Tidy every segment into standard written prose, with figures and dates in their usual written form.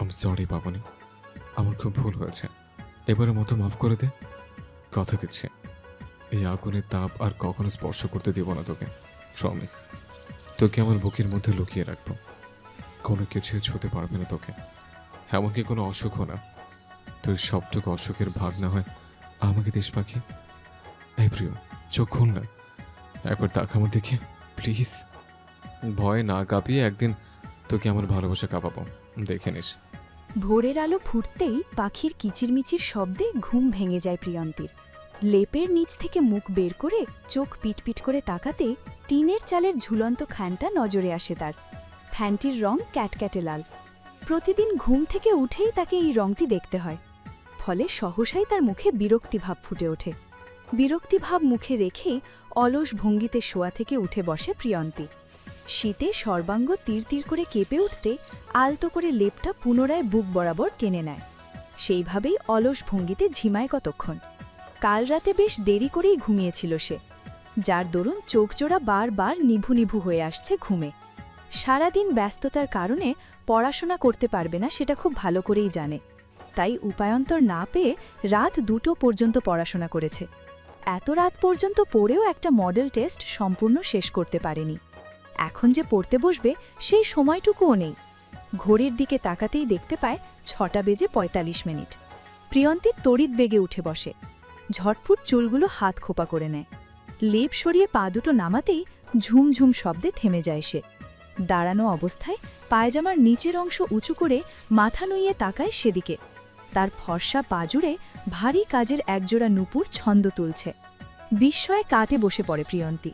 আম sorry পাবনি, আমার খুব ভুল হয়েছে। এবারের মতো মাফ করে দে। কথা দিচ্ছি, এই আগুনের তাপ আর কখনো স্পর্শ করতে দেব না তোকে। প্রমিস। তোকে আমার বুকের মধ্যে লুকিয়ে রাখবো। কোনো কিছুই ছুতে পারবে না তোকে, এমনকি কোনো অসুখও না। তুই সবটুকু অসুখের ভাগ না হয় আমাকে দিস পাখি। এই প্রিয়, চোখ খুল না, একবার তাক আমার দেখে প্লিজ। ভয় না কাঁপিয়ে একদিন তোকে আমার ভালোবাসা কাঁপাবো, দেখে নিস। ভোরের আলো ফুটতেই পাখির কিচিরমিচির শব্দে ঘুম ভেঙে যায় প্রিয়ন্তীর। লেপের নিচ থেকে মুখ বের করে চোখ পিটপিট করে তাকাতে টিনের চালের ঝুলন্ত ফ্যানটা নজরে আসে তার। ফ্যানটির রং ক্যাটক্যাটে লাল। প্রতিদিন ঘুম থেকে উঠেই তাকে এই রংটি দেখতে হয়। ফলে সহসাই তার মুখে বিরক্তিভাব ফুটে ওঠে। বিরক্তিভাব মুখে রেখেই অলস ভঙ্গিতে শোয়া থেকে উঠে বসে প্রিয়ন্তী। শীতে সর্বাঙ্গ তীর করে কেঁপে উঠতে আলতো করে লেপটা পুনরায় বুক বরাবর টেনে নেয়। সেইভাবেই অলস ভঙ্গিতে ঝিমায় কতক্ষণ। কাল রাতে বেশ দেরি করেই ঘুমিয়েছিল সে, যার দরুন চোখজোড়া বারবার নিভু নিভু হয়ে আসছে ঘুমে। সারাদিন ব্যস্ততার কারণে পড়াশোনা করতে পারবে না সেটা খুব ভালো করেই জানে, তাই উপায়ন্তর না পেয়ে রাত 2টো পর্যন্ত পড়াশোনা করেছে। এত রাত পর্যন্ত পড়েও একটা মডেল টেস্ট সম্পূর্ণ শেষ করতে পারেনি। এখন যে পড়তে বসবে সেই সময়টুকুও নেই। ঘড়ির দিকে তাকাতেই দেখতে পায় 6:45। প্রিয়ন্তী তড়িৎ বেগে উঠে বসে, ঝটফুট চুলগুলো হাত খোপা করে নেয়। লেপ সরিয়ে পা দুটো নামাতেই ঝুমঝুম শব্দে থেমে যায় সে। দাঁড়ানো অবস্থায় পায়জামার নিচের অংশ উঁচু করে মাথা নুইয়ে তাকায় সেদিকে। তার ফর্সা পা জুড়ে ভারী কাজের একজোড়া নূপুর ছন্দ তুলছে। বিস্ময়ে কাটে বসে পড়ে প্রিয়ন্তী।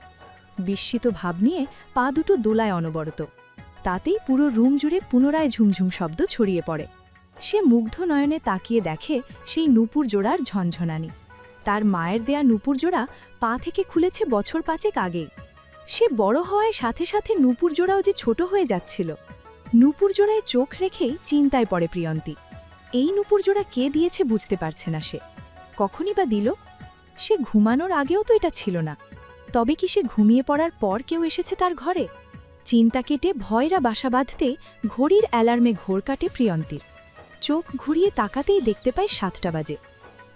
বিস্মিত ভাব নিয়ে পা দুটো দোলায় অনবরত। তাতেই পুরো রুম জুড়ে পুনরায় ঝুমঝুম শব্দ ছড়িয়ে পড়ে। সে মুগ্ধ নয়নে তাকিয়ে দেখে সেই নূপুর জোড়ার ঝনঝনানি। তার মায়ের দেয়া নূপুর জোড়া পা থেকে খুলেছে বছর 5 আগেই। সে বড় হওয়ায় সাথে সাথে নূপুর জোড়াও যে ছোট হয়ে যাচ্ছিল। নূপুর জোড়ায় চোখ রেখেই চিন্তায় পড়ে প্রিয়ন্তী। এই নূপুর জোড়া কে দিয়েছে বুঝতে পারছে না সে। কখনই বা দিল? সে ঘুমানোর আগেও তো এটা ছিল না। তবে কি সে ঘুমিয়ে পড়ার পর কেউ এসেছে তার ঘরে? চিন্তা কেটে ভয়রা বাসা বাঁধতে ঘড়ির অ্যালার্মে ঘোর কাটে প্রিয়ন্তীর। চোখ ঘুরিয়ে তাকাতেই দেখতে পায় 7টা বাজে।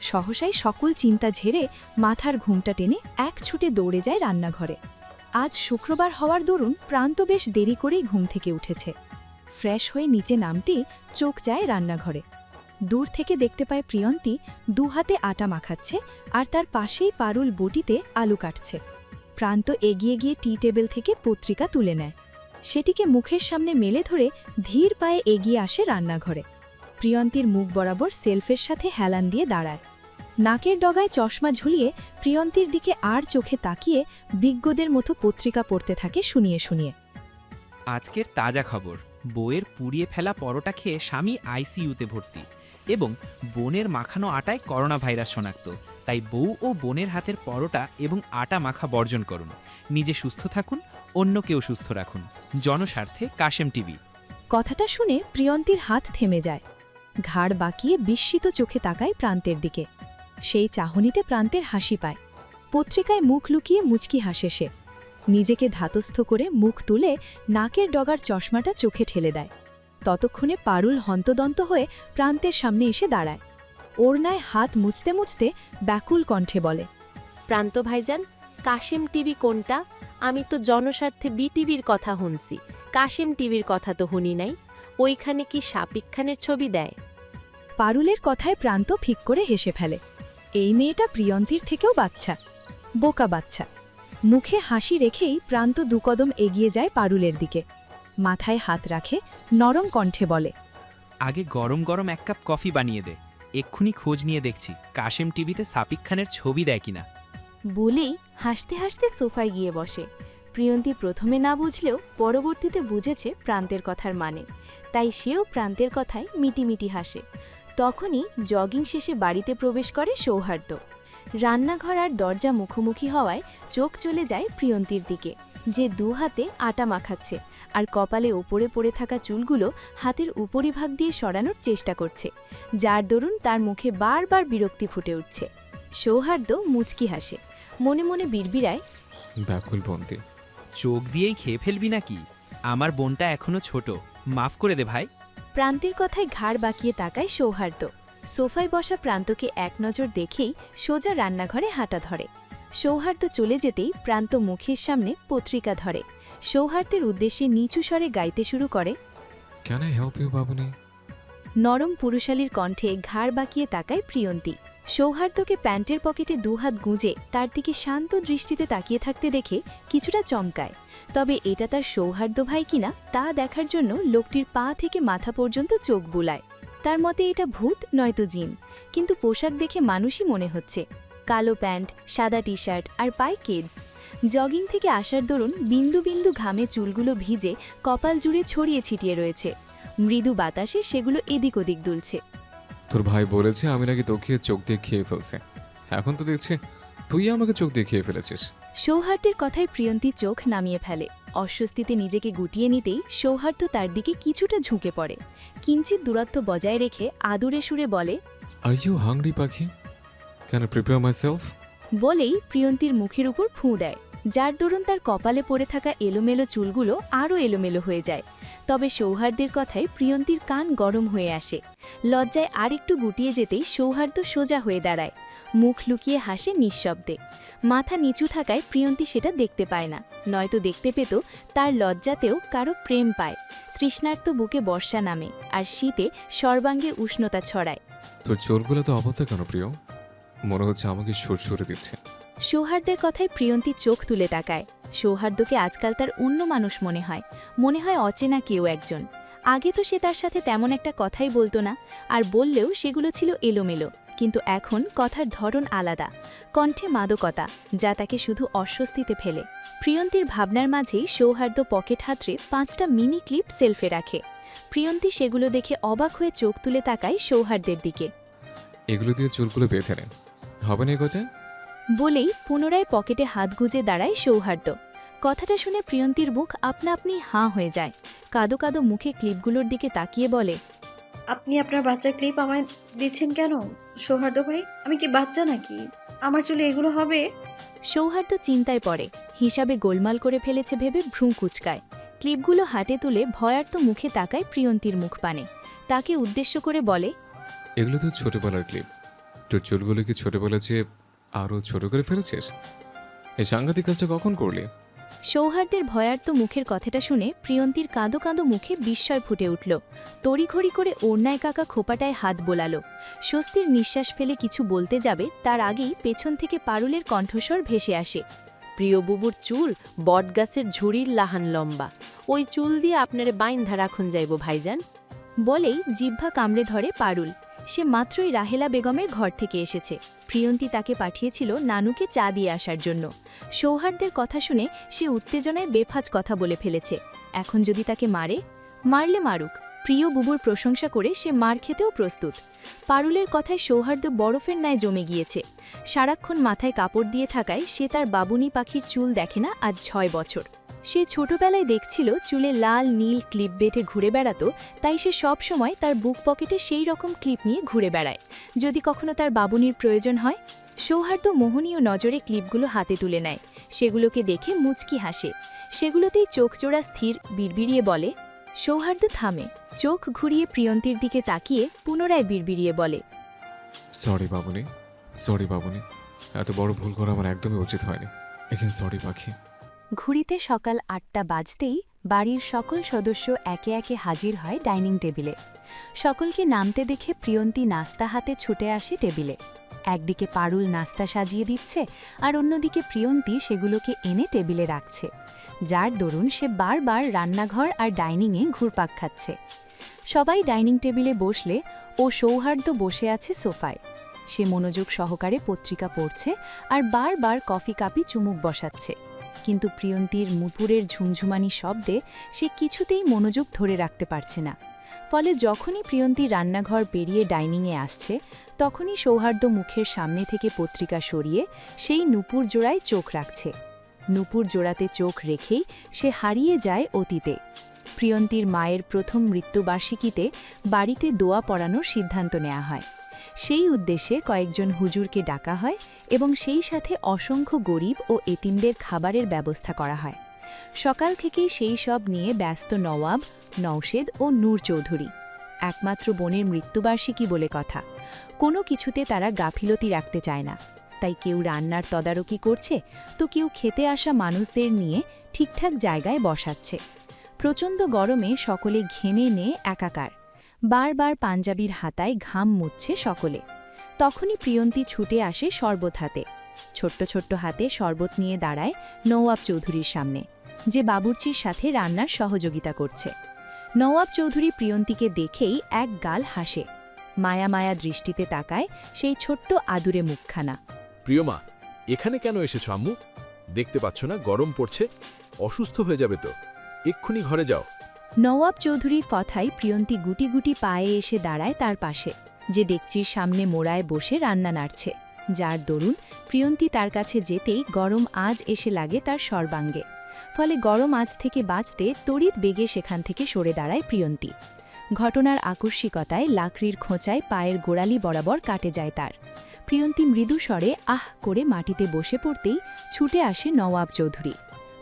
সহসাই সকল চিন্তা ঝেড়ে মাথার ঘুমটা টেনে এক ছুটে দৌড়ে যায় রান্নাঘরে। আজ শুক্রবার হওয়ার দরুন প্রান্ত বেশ দেরি করেই ঘুম থেকে উঠেছে। ফ্রেশ হয়ে নিচে নামতেই চোখ যায় রান্নাঘরে। দূর থেকে দেখতে পায় প্রিয়ন্তী 2 হাতে আটা মাখাচ্ছে আর তার পাশেই পারুল বটিতে আলু কাটছে। প্রান্ত এগিয়ে গিয়ে টি টেবিল থেকে পত্রিকা তুলে নেয়। সেটিকে মুখের সামনে মেলে ধরে ধীর পায়ে এগিয়ে আসে রান্নাঘরে। প্রিয়ন্তীর মুখ বরাবর সেলফের সাথে হেলান দিয়ে দাঁড়ায়। নাকের ডগায় চশমা ঝুলিয়ে প্রিয়ন্তীর দিকে আর চোখে তাকিয়ে বিজ্ঞদের মতো পত্রিকা পড়তে থাকে শুনিয়ে শুনিয়ে। আজকের তাজা খবর, বউয়ের পুড়িয়ে ফেলা পরোটা খেয়ে স্বামী আইসিইউতে ভর্তি এবং বোনের মাখানো আটায় করোনা ভাইরাস শনাক্ত। তাই বউ ও বোনের হাতের পরোটা এবং আটা মাখা বর্জন করুন। নিজে সুস্থ থাকুন, অন্যকেও সুস্থ রাখুন। জনস্বার্থে কাশেম টিভি। কথাটা শুনে প্রিয়ন্তীর হাত থেমে যায়। ঘাড় বাঁকিয়ে বিস্মিত চোখে তাকায় প্রান্তের দিকে। সেই চাহনিতে প্রান্তের হাসি পায়। পত্রিকায় মুখ লুকিয়ে মুচকি হাসে সে। নিজেকে ধাতস্থ করে মুখ তুলে নাকের ডগার চশমাটা চোখে ঠেলে দেয়। ততক্ষণে পারুল হন্তদন্ত হয়ে প্রান্তের সামনে এসে দাঁড়ায়। ওড়নায় হাত মুছতে মুছতে ব্যাকুল কণ্ঠে বলে, প্রান্ত ভাইজান, কাশেম টিভি কোনটা? আমি তো জনস্বার্থে বিটিভির কথা শুনছি, কাশেম টিভির কথা তো শুনি নাই। ওইখানে কি শাপিক খানের ছবি দেয়? পারুলের কথায় প্রান্ত ফিক করে হেসে ফেলে। এই মেয়েটা প্রিয়ন্তীর থেকেও বাচ্চা, বোকা বাচ্চা। মুখে হাসি রেখেই প্রান্ত 2 কদম এগিয়ে যায় পারুলের দিকে। মাথায় হাত রাখে, নরম কণ্ঠে বলে, আগে গরম গরম 1 কাপ কফি বানিয়ে দে। এক্ষুনি খোঁজ নিয়ে দেখছি কাশেম টিভিতে শাপিক খানের ছবি দেয় কিনা। বলেই হাসতে হাসতে সোফায় গিয়ে বসে। প্রিয়ন্তী প্রথমে না বুঝলেও পরবর্তীতে বুঝেছে প্রান্তের কথার মানে, তাই সেও প্রান্তের কথায় মিটিমিটি হাসে। তখনই জগিং শেষে বাড়িতে প্রবেশ করে সৌহার্দ্য। রান্নাঘর আর দরজা মুখোমুখি হওয়ায় চোখ চলে যায় প্রিয়ন্তীর দিকে, যে 2 হাতে আটা মাখাচ্ছে আর কপালে ওপরে পড়ে থাকা চুলগুলো হাতের উপরিভাগ দিয়ে সরানোর চেষ্টা করছে, যার দরুন তার মুখে বারবার বিরক্তি ফুটে উঠছে। সৌহার্দ্য মুচকি হাসে, মনে মনে বিড়বিড়ায়, ব্যাকুল বন্দি। চোখ দিয়েই খেয়ে ফেলবি নাকি? আমার বোনটা এখনো ছোট, মাফ করে দে ভাই। প্রান্তের কথায় ঘাড় বাঁকিয়ে তাকায় সৌহার্দ্য। সোফায় বসা প্রান্তকে এক নজর দেখেই সোজা রান্নাঘরে হাঁটা ধরে। সৌহার্দ্য চলে যেতেই প্রান্ত মুখের সামনে পত্রিকা ধরে। সৌহার্দ্যের উদ্দেশ্যে নিচু স্বরে গাইতে শুরু করে। ক্যান আই হেল্প ইউ বাবুনি? নরম পুরুষালীর কণ্ঠে ঘাড় বাঁকিয়ে তাকায় প্রিয়ন্তী। সৌহার্দ্যকে প্যান্টের পকেটে দুহাত গুঁজে তার দিকে শান্ত দৃষ্টিতে তাকিয়ে থাকতে দেখে কিছুটা চমকায়। তবে এটা তার সৌহার্দ্য ভাই কিনা তা দেখার জন্য লোকটির পা থেকে মাথা পর্যন্ত চোখ বুলায়। তার মতে এটা ভূত নয়তো জিন, কিন্তু পোশাক দেখে মানুষই মনে হচ্ছে। কালো প্যান্ট, সাদা টি শার্ট আর পায়ে কিডস। জগিং থেকে আসার দরুন বিন্দু বিন্দু ঘামে চুলগুলো ভিজে কপাল জুড়ে ছড়িয়ে ছিটিয়ে রয়েছে। মৃদু বাতাসে সেগুলো এদিক ওদিক দুলছে। তোর ভাই বলেছে আমি নাকি তোকে চোখ দিয়ে খেয়ে ফেলছে। এখন তো দেখছি তুই আমাকে চোখ দিয়ে খেয়ে ফেলেছিস। সৌহার্দ্যের কথায় প্রিয়ন্তী চোখ নামিয়ে ফেলে। অস্বস্তিতে নিজেকে গুটিয়ে নিতেই সৌহার্দ্য তার দিকে কিছুটা ঝুঁকে পড়ে। কিঞ্চিত দূরত্ব বজায় রেখে আদুরে সুরে বলে, আর ইউ হাংরি পাখি? Can I prepare myself? বলেই প্রিয়ন্তীর মুখের উপর ফুঁ দেয়, যার দরুন তার কপালে পড়ে থাকা এলোমেলো চুলগুলো আরও এলোমেলো হয়ে যায়। তবে সৌহার্দ্যের কথায় প্রিয়ন্তীর কান গরম হয়ে আসে। লজ্জায় আরেকটু গুটিয়ে যেতেই সৌহার্দ্য সোজা হয়ে দাঁড়ায়। মুখ লুকিয়ে হাসে নিঃশব্দে। মাথা নিচু থাকায় প্রিয়ন্তী সেটা দেখতে পায় না, নয়তো দেখতে পেত তার লজ্জাতেও কারো প্রেম পায়। তৃষ্ণার্ত বুকে বর্ষা নামে, আর শীতে সর্বাঙ্গে উষ্ণতা ছড়ায়। তোর চোরগুলো তো অবত্য কেন প্রিয়? মনে হচ্ছে আমাকে সুরসুরে দিচ্ছে। সৌহার্দ্যের কথায় প্রিয়ন্তী চোখ তুলে তাকায়। সৌহার্দ্যকে আজকাল তার অন্য মানুষ মনে হয় অচেনা কেউ একজন। আগে তো সে তার সাথে তেমন একটা কথাই বলতো না, আর বললেও সেগুলো ছিল এলোমেলো। কিন্তু এখন কথার ধরন আলাদা, কণ্ঠে মাদকতা, যা তাকে শুধু অস্বস্তিতে ফেলে। প্রিয়ন্তীর ভাবনার মাঝেই সৌহার্দ্য পকেট হাতড়ে 5টা মিনি ক্লিপ সেলফে রাখে। প্রিয়ন্তী সেগুলো দেখে অবাক হয়ে চোখ তুলে তাকায় সৌহার্দ্যের দিকে। এগুলো দিয়ে চুলগুলো বেঁধে নে, হবে না গোটা? বলেই পুনরায় পকেটে হাত গুজে দাঁড়ায় সৌহার্দ্য। কথাটা শুনে প্রিয়ন্তীর মুখ আপনা আপনি হাঁ হয়ে যায়। কাদো কাদো মুখে ক্লিপগুলোর দিকে তাকিয়ে বলে, আপনি আপনার বাচ্চার ক্লিপ আমায় দিচ্ছেন কেন সৌহার্দ্য ভাই? আমি কি বাচ্চা নাকি? আমার চুলে এগুলো হবে? সৌহার্দ্য চিন্তায় পড়ে। হিসাবে গোলমাল করে ফেলেছে ভেবে ভ্রু কুচকায়। ক্লিপগুলো হাতে তুলে ভয়ার্ত মুখে তাকায় প্রিয়ন্তীর মুখ পানে। তাকে উদ্দেশ্য করে বলে, এগুলো তো ছোটবেলার ক্লিপ। তোর চুলগুলো কি ছোটবেলা চেয়ে আরও ছোট করে ফেলেছিস? এই সাংঘাতিক কাজটা কখন করলি? সৌহার্দ্যের ভয়ার্ত মুখের কথাটা শুনে প্রিয়ন্তীর কাঁদো কাঁদো মুখে বিস্ময় ফুটে উঠল। তড়িঘড়ি করে ওড়নায় কাকা খোপাটায় হাত বোলালো। স্বস্তির নিঃশ্বাস ফেলে কিছু বলতে যাবে তার আগেই পেছন থেকে পারুলের কণ্ঠস্বর ভেসে আসে। প্রিয় বুবুর চুল বটগাছের ঝুড়ির লাহান লম্বা, ওই চুল দিয়ে আপনারে বাইন্ধা রাখুন যাইব ভাইজান। বলেই জিহ্বা কামড়ে ধরে পারুল। সে মাত্রই রাহেলা বেগমের ঘর থেকে এসেছে। প্রিয়ন্তী তাকে পাঠিয়েছিল নানুকে চা দিয়ে আসার জন্য। সৌহার্দ্যের কথা শুনে সে উত্তেজনায় বেফাজ কথা বলে ফেলেছে। এখন যদি তাকে মারলে মারুক। প্রিয় বুবুর প্রশংসা করে সে মার খেতেও প্রস্তুত। পারুলের কথায় সৌহার্দ্য বরফের ন্যায় জমে গিয়েছে। সারাক্ষণ মাথায় কাপড় দিয়ে থাকায় সে তার বাবুনি পাখির চুল দেখে না আজ 6 বছর। সে ছোটবেলায় দেখছিল চুলে লাল নীল ক্লিপ বেঁধে ঘুরে বেড়াতো, তাই সে সব সময় তার বুক পকেটে সেই রকম ক্লিপ নিয়ে ঘুরে বেড়ায়, যদি কখনো তার বাবুনির প্রয়োজন হয়। সৌহার্দ্য মোহনীয় নজরে ক্লিপগুলো হাতে তুলে নেয়। সেগুলোকে দেখে মুচকি হাসে। সেগুলোতেই চোখজোড়া স্থির, বিড়বিড়িয়ে বলে। সৌহার্দ্য থামে, চোখ ঘুরিয়ে প্রিয়ন্তীর দিকে তাকিয়ে পুনরায় বিড়বিড়িয়ে বলে, সরি বাবুনি, এত বড় ভুল করা আমার একদমই উচিত হয়নি। এখানে সরি পাখি। ঘুড়িতে সকাল 8টা বাজতেই বাড়ির সকল সদস্য একে একে হাজির হয় ডাইনিং টেবিলে। সকলকে নামতে দেখে প্রিয়ন্তী নাস্তা হাতে ছুটে আসে টেবিলে। একদিকে পারুল নাস্তা সাজিয়ে দিচ্ছে, আর অন্যদিকে প্রিয়ন্তী সেগুলোকে এনে টেবিলে রাখছে, যার দরুন সে বারবার রান্নাঘর আর ডাইনিংয়ে ঘুরপাক খাচ্ছে। সবাই ডাইনিং টেবিলে বসলে ও সৌহার্দ্য বসে আছে সোফায়। সে মনোযোগ সহকারে পত্রিকা পড়ছে আর বারবার কফি কাপে চুমুক বসাচ্ছে। কিন্তু প্রিয়ন্তীর মুপুরের ঝুমঝুমানি শব্দে সে কিছুতেই মনোযোগ ধরে রাখতে পারছে না। ফলে যখনই প্রিয়ন্তী রান্নাঘর পেরিয়ে ডাইনিংয়ে আসছে, তখনই সৌহার্দ্য মুখের সামনে থেকে পত্রিকা সরিয়ে সেই নুপুর জোড়ায় চোখ রাখছে। নুপুর জোড়াতে চোখ রেখেই সে হারিয়ে যায় অতীতে। প্রিয়ন্তীর মায়ের প্রথম মৃত্যুবার্ষিকীতে বাড়িতে দোয়া পড়ানোর সিদ্ধান্ত নেওয়া হয়। সেই উদ্দেশ্যে কয়েকজন হুজুরকে ডাকা হয় এবং সেই সাথে অসংখ্য গরিব ও এতিমদের খাবারের ব্যবস্থা করা হয়। সকাল থেকেই সেই সব নিয়ে ব্যস্ত নওয়াব, নওশেদ ও নূর চৌধুরী। একমাত্র বোনের মৃত্যুবার্ষিকী বলে কথা। কোনো কিছুতে তারা গাফিলতি রাখতে চায় না। তাই কেউ রান্নার তদারকি করছে, তো কেউ খেতে আসা মানুষদের নিয়ে ঠিকঠাক জায়গায় বসাচ্ছে। প্রচণ্ড গরমে সকলে ঘেমে নিয়ে একাকার। বারবার পাঞ্জাবির হাতায় ঘাম মুছছে সকলে। তখনই প্রিয়ন্তী ছুটে আসে শরবত হাতে। ছোট্ট ছোট্ট হাতে শরবত নিয়ে দাঁড়ায় নওয়াব চৌধুরীর সামনে, যে বাবুর্চির সাথে রান্নার সহযোগিতা করছে। নওয়াব চৌধুরী প্রিয়ন্তীকে দেখেই এক গাল হাসে। মায়া মায়া দৃষ্টিতে তাকায় সেই ছোট্ট আদুরে মুখখানা। প্রিয়মা, এখানে কেন এসেছো আম্মু? দেখতে পাচ্ছ না গরম পড়ছে? অসুস্থ হয়ে যাবে তো, এক্ষুনি ঘরে যাও। নওয়াব চৌধুরী ফথাই প্রিয়ন্তী গুটি গুটি পায়ে এসে দাঁড়ায় তার পাশে, যে ডেকচির সামনে মোড়ায় বসে রান্না নাড়ছে, যার দরুন প্রিয়ন্তী তার কাছে যেতেই গরম আজ এসে লাগে তার সর্বাঙ্গে। ফলে গরম আজ থেকে বাঁচতে তড়িৎ বেগে সেখান থেকে সরে দাঁড়ায় প্রিয়ন্তী। ঘটনার আকস্মিকতায় লাকড়ির খোঁচায় পায়ের গোড়ালি বরাবর কাটে যায় তার। প্রিয়ন্তী মৃদু স্বরে আহ করে মাটিতে বসে পড়তেই ছুটে আসে নওয়াব চৌধুরী।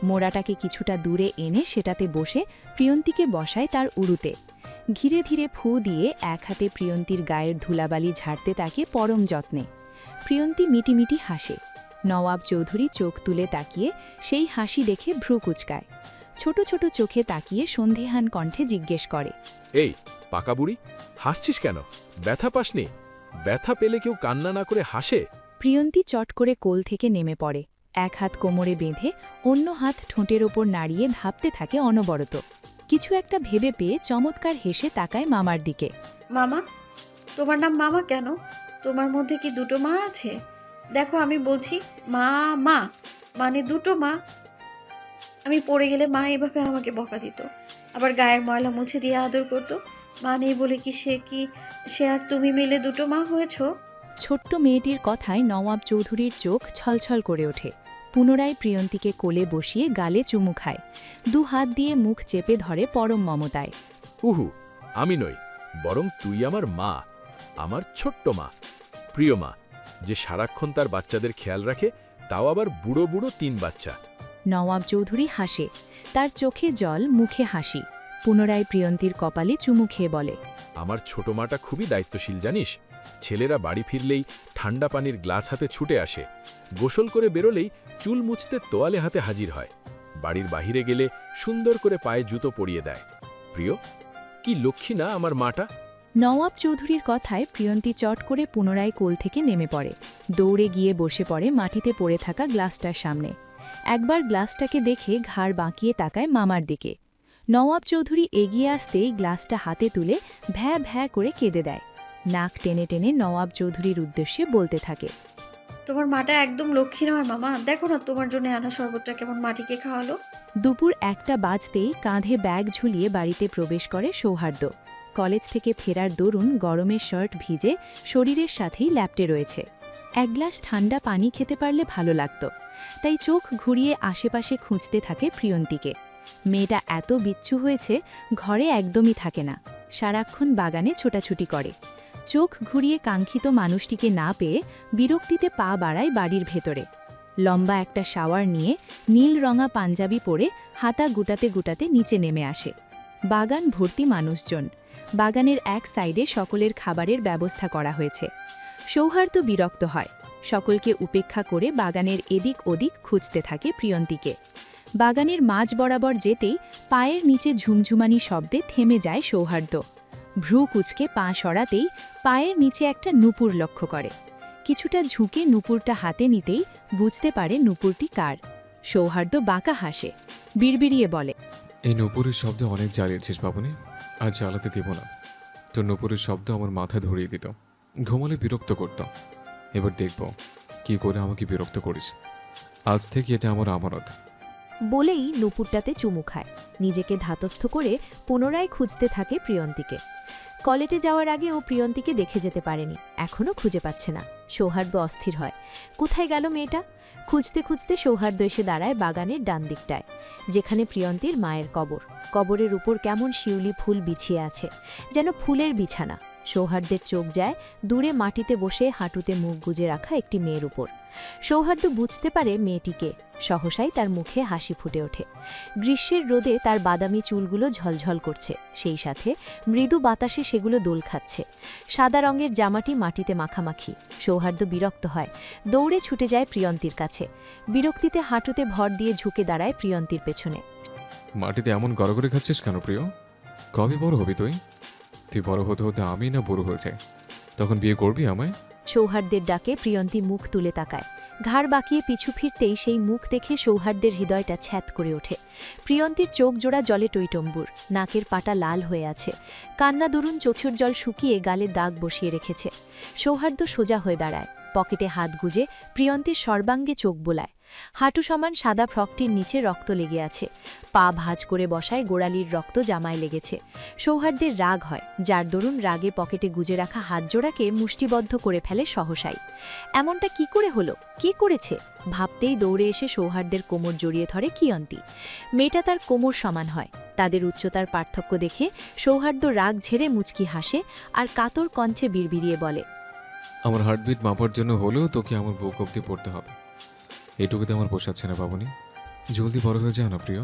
মোড়াটাকে কিছুটা দূরে এনে সেটাতে বসে প্রিয়ন্তীকে বসায় তার উড়ুতে। ধীরে ধীরে ফু দিয়ে এক হাতে প্রিয়ন্তীর গায়ের ধুলাবালি ঝাড়তে তাকে পরম যত্নে। প্রিয়ন্তী মিটিমিটি হাসে। নওয়াব চৌধুরী চোখ তুলে তাকিয়ে সেই হাসি দেখে ভ্রু কুচকায়। ছোট ছোট চোখে তাকিয়ে সন্দেহান কণ্ঠে জিজ্ঞেস করে, এই পাকা বুড়ি, হাসছিস কেন? ব্যথা পাসনি? ব্যথা পেলে কেউ কান্না না করে হাসে? প্রিয়ন্তী চট করে কোল থেকে নেমে পড়ে। এক হাত কোমরে বেঁধে অন্য হাত ঠোঁটের ওপর নাড়িয়ে ভাবতে থাকে অনবরত। কিছু একটা ভেবে পেয়ে চমৎকার হেসে তাকায় মামার দিকে। মামা? তোমার নাম মামা কেন? তোমার মধ্যে কি দুটো মা আছে? দেখো, আমি বলছি মা মা, মানে দুটো মা। আমি পড়ে গেলে মা এভাবে আমাকে বকা দিত, আবার গায়ের ময়লা মুছে দিয়ে আদর করতো। মা নেই বলে কি সে আর তুমি মিলে দুটো মা হয়েছো? ছোট্ট মেয়েটির কথায় নওয়াব চৌধুরীর চোখ ছলছল করে ওঠে। পুনরায় প্রিয়ন্তীকে কোলে বসিয়ে গালে চুমু খায়। দু হাত দিয়ে মুখ চেপে ধরে পরম মমতায়। উহু, আমি নই, বরং তুই আমার মা, আমার ছোট্ট মা, প্রিয় মা, যে সারাক্ষণ তার বাচ্চাদের খেয়াল রাখে, তাও আবার বুড়ো বুড়ো 3 বাচ্চা। নওয়াব চৌধুরী হাসে, তার চোখে জল, মুখে হাসি। পুনরায় প্রিয়ন্তীর কপালে চুমু খেয়ে বলে, আমার ছোট মাটা খুবই দায়িত্বশীল জানিস। ছেলেরা বাড়ি ফিরলেই ঠান্ডা পানির গ্লাস হাতে ছুটে আসে, গোসল করে বেরোলেই চুল মুছতে তোয়ালে হাতে হাজির হয়, বাড়ির বাহিরে গেলে সুন্দর করে পায়ে জুতো পরিয়ে দেয়। প্রিয়, কি লক্ষ্মী না আমার মাটা? নওয়াব চৌধুরীর কথায় প্রিয়ন্তী চট করে পুনরায় কোল থেকে নেমে পড়ে। দৌড়ে গিয়ে বসে পড়ে মাটিতে পড়ে থাকা গ্লাসটার সামনে। একবার গ্লাসটাকে দেখে ঘাড় বাঁকিয়ে তাকায় মামার দিকে। নওয়াব চৌধুরী এগিয়ে আসতেই গ্লাসটা হাতে তুলে ভ্যা ভ্যা করে কেঁদে দেয়। নাক টেনে টেনে নওয়াব চৌধুরীর উদ্দেশ্যে বলতে থাকে, তোমার মাটা একদম লক্ষ্মী নয় মামা। দেখো না তোমার জন্য আনা শরবতটা কেমন মাটিকে খাওয়ালো। দুপুর 1টা বাজতেই কাঁধে ব্যাগ ঝুলিয়ে বাড়িতে প্রবেশ করে সৌহার্দ্য। কলেজ থেকে ফেরার দরুন গরমের শার্ট ভিজে শরীরের সাথেই ল্যাপটে রয়েছে। এক গ্লাস ঠান্ডা পানি খেতে পারলে ভালো লাগত, তাই চোখ ঘুরিয়ে আশেপাশে খুঁজতে থাকে প্রিয়ন্তীকে। মেয়েটা এত বিচ্ছু হয়েছে, ঘরে একদমই থাকে না, সারাক্ষণ বাগানে ছোটাছুটি করে। চোখ ঘুরিয়ে কাঙ্ক্ষিত মানুষটিকে না পেয়ে বিরক্তিতে পা বাড়ায় বাড়ির ভেতরে। লম্বা একটা শাওয়ার নিয়ে নীল রঙা পাঞ্জাবি পরে হাতা গুটাতে গুটাতে নিচে নেমে আসে। বাগান ভর্তি মানুষজন। বাগানের এক সাইডে সকলের খাবারের ব্যবস্থা করা হয়েছে। সৌহার্দ্য বিরক্ত হয়, সকলকে উপেক্ষা করে বাগানের এদিক ওদিক খুঁজতে থাকে প্রিয়ন্তীকে। বাগানের মাঝ বরাবর যেতেই পায়ের নিচে ঝুমঝুমানি শব্দে থেমে যায় সৌহার্দ্য। ভ্রু কুচকে পা সরাতেই পায়ের নিচে একটা নূপুর লক্ষ্য করে। কিছুটা ঝুঁকে নূপুরটা হাতে নিতেই বুঝতে পারে নূপুরটি কার। সৌহার্দ্য বাঁকা হাসে, বিড়বিড়িয়ে বলে, এই নূপুরের শব্দ অনেক জ্বালিয়েছিস বাবুনি, আর জ্বালাতে দেব না। তোর নূপুরের শব্দ আমার মাথায় ধরিয়ে দিত, ঘুমালে বিরক্ত করত। এবার দেখব কি করে আমাকে বিরক্ত করিস। আজ থেকে এটা আমার আমানত। বলেই নূপুরটাতে চুমু খায়। নিজেকে ধাতস্থ করে পুনরায় খুঁজতে থাকে প্রিয়ন্তীকে। কলেজে যাওয়ার আগে ও প্রিয়ন্তীকে দেখে যেতে পারেনি, এখনও খুঁজে পাচ্ছে না। সৌহার্দ্য অস্থির হয়, কোথায় গেল মেয়েটা? খুঁজতে খুঁজতে সৌহার্দ্য এসে দাঁড়ায় বাগানের ডান দিকটায়, যেখানে প্রিয়ন্তীর মায়ের কবর। কবরের উপর কেমন শিউলি ফুল বিছিয়ে আছে, যেন ফুলের বিছানা। সৌহার্দ্যের চোখ যায় দূরে মাটিতে বসে হাঁটুতে মুখ গুজে রাখা একটি মেয়ের উপর। সৌহার্দ্য বুঝতে পারে মেয়েটিকে, সহসাই তার মুখে হাসি ফুটে ওঠে। গ্রীষ্মের রোদে তার বাদামি চুলগুলো ঝলঝল করছে, সেই সাথে মৃদু বাতাসে সেগুলো দোল খাচ্ছে। সাদা রঙের জামাটি মাটিতে মাখামাখি। সৌহার্দ্য বিরক্ত হয়, দৌড়ে ছুটে যায় প্রিয়ন্তীর কাছে। বিরক্তিতে হাঁটুতে ভর দিয়ে ঝুঁকে দাঁড়ায় প্রিয়ন্তীর পেছনে। মাটিতে এমন গড়গড়ে খাচ্ছিস কেন প্রিয়? কবে বড় হবি তুই? তুই বড় হতে হতে আমি না বুড়ো হয়ে যাই, তখন বিয়ে করবি আমায়? সৌহার্দ্যের ডাকে প্রিয়ন্তী মুখ তুলে তাকায়। ঘাড় বাঁকিয়ে পিছু ফিরতেই সেই মুখ দেখে সৌহার্দ্যের হৃদয়টা ছ্যাত করে ওঠে। প্রিয়ন্তীর চোখ জোড়া জলে টইটম্বুর, নাকের পাটা লাল হয়ে আছে, কান্না দরুন চোখের জল শুকিয়ে গালে দাগ বসিয়ে রেখেছে। সৌহার্দ্য সোজা হয়ে দাঁড়ায়, পকেটে হাত গুজে প্রিয়ন্তীর সর্বাঙ্গে চোখ বোলায়। হাঁটু সমান সাদা ফ্রকটির নিচে রক্ত লেগে আছে, পা ভাঁজ করে বসায় গোড়ালির রক্ত জামায় লেগেছে। সৌহার্দ্যের রাগ হয়, যার দরুন রাগে পকেটে গুজে রাখা হাত জোড়াকে মুষ্টিবদ্ধ করে ফেলে সহসাই। এমনটা কি করে হলো, কি করেছে ভাবতেই দৌড়ে এসে সৌহার্দ্যের কোমর জড়িয়ে ধরে কিয়ন্তী। মেয়েটা তার কোমর সমান হয়। তাদের উচ্চতার পার্থক্য দেখে সৌহার্দ্য রাগ ঝেড়ে মুচকি হাসে আর কাতর কণ্ঠে বিড়বিড়িয়ে বলে, আমার হার্টবিট মাপার জন্য হলেও তোকে আমার বুক অব্দি পড়তে হবে। এটুকুতে আমার পোষাচ্ছে না বাবুনি, জলদি বড় হয়ে যায় না প্রিয়।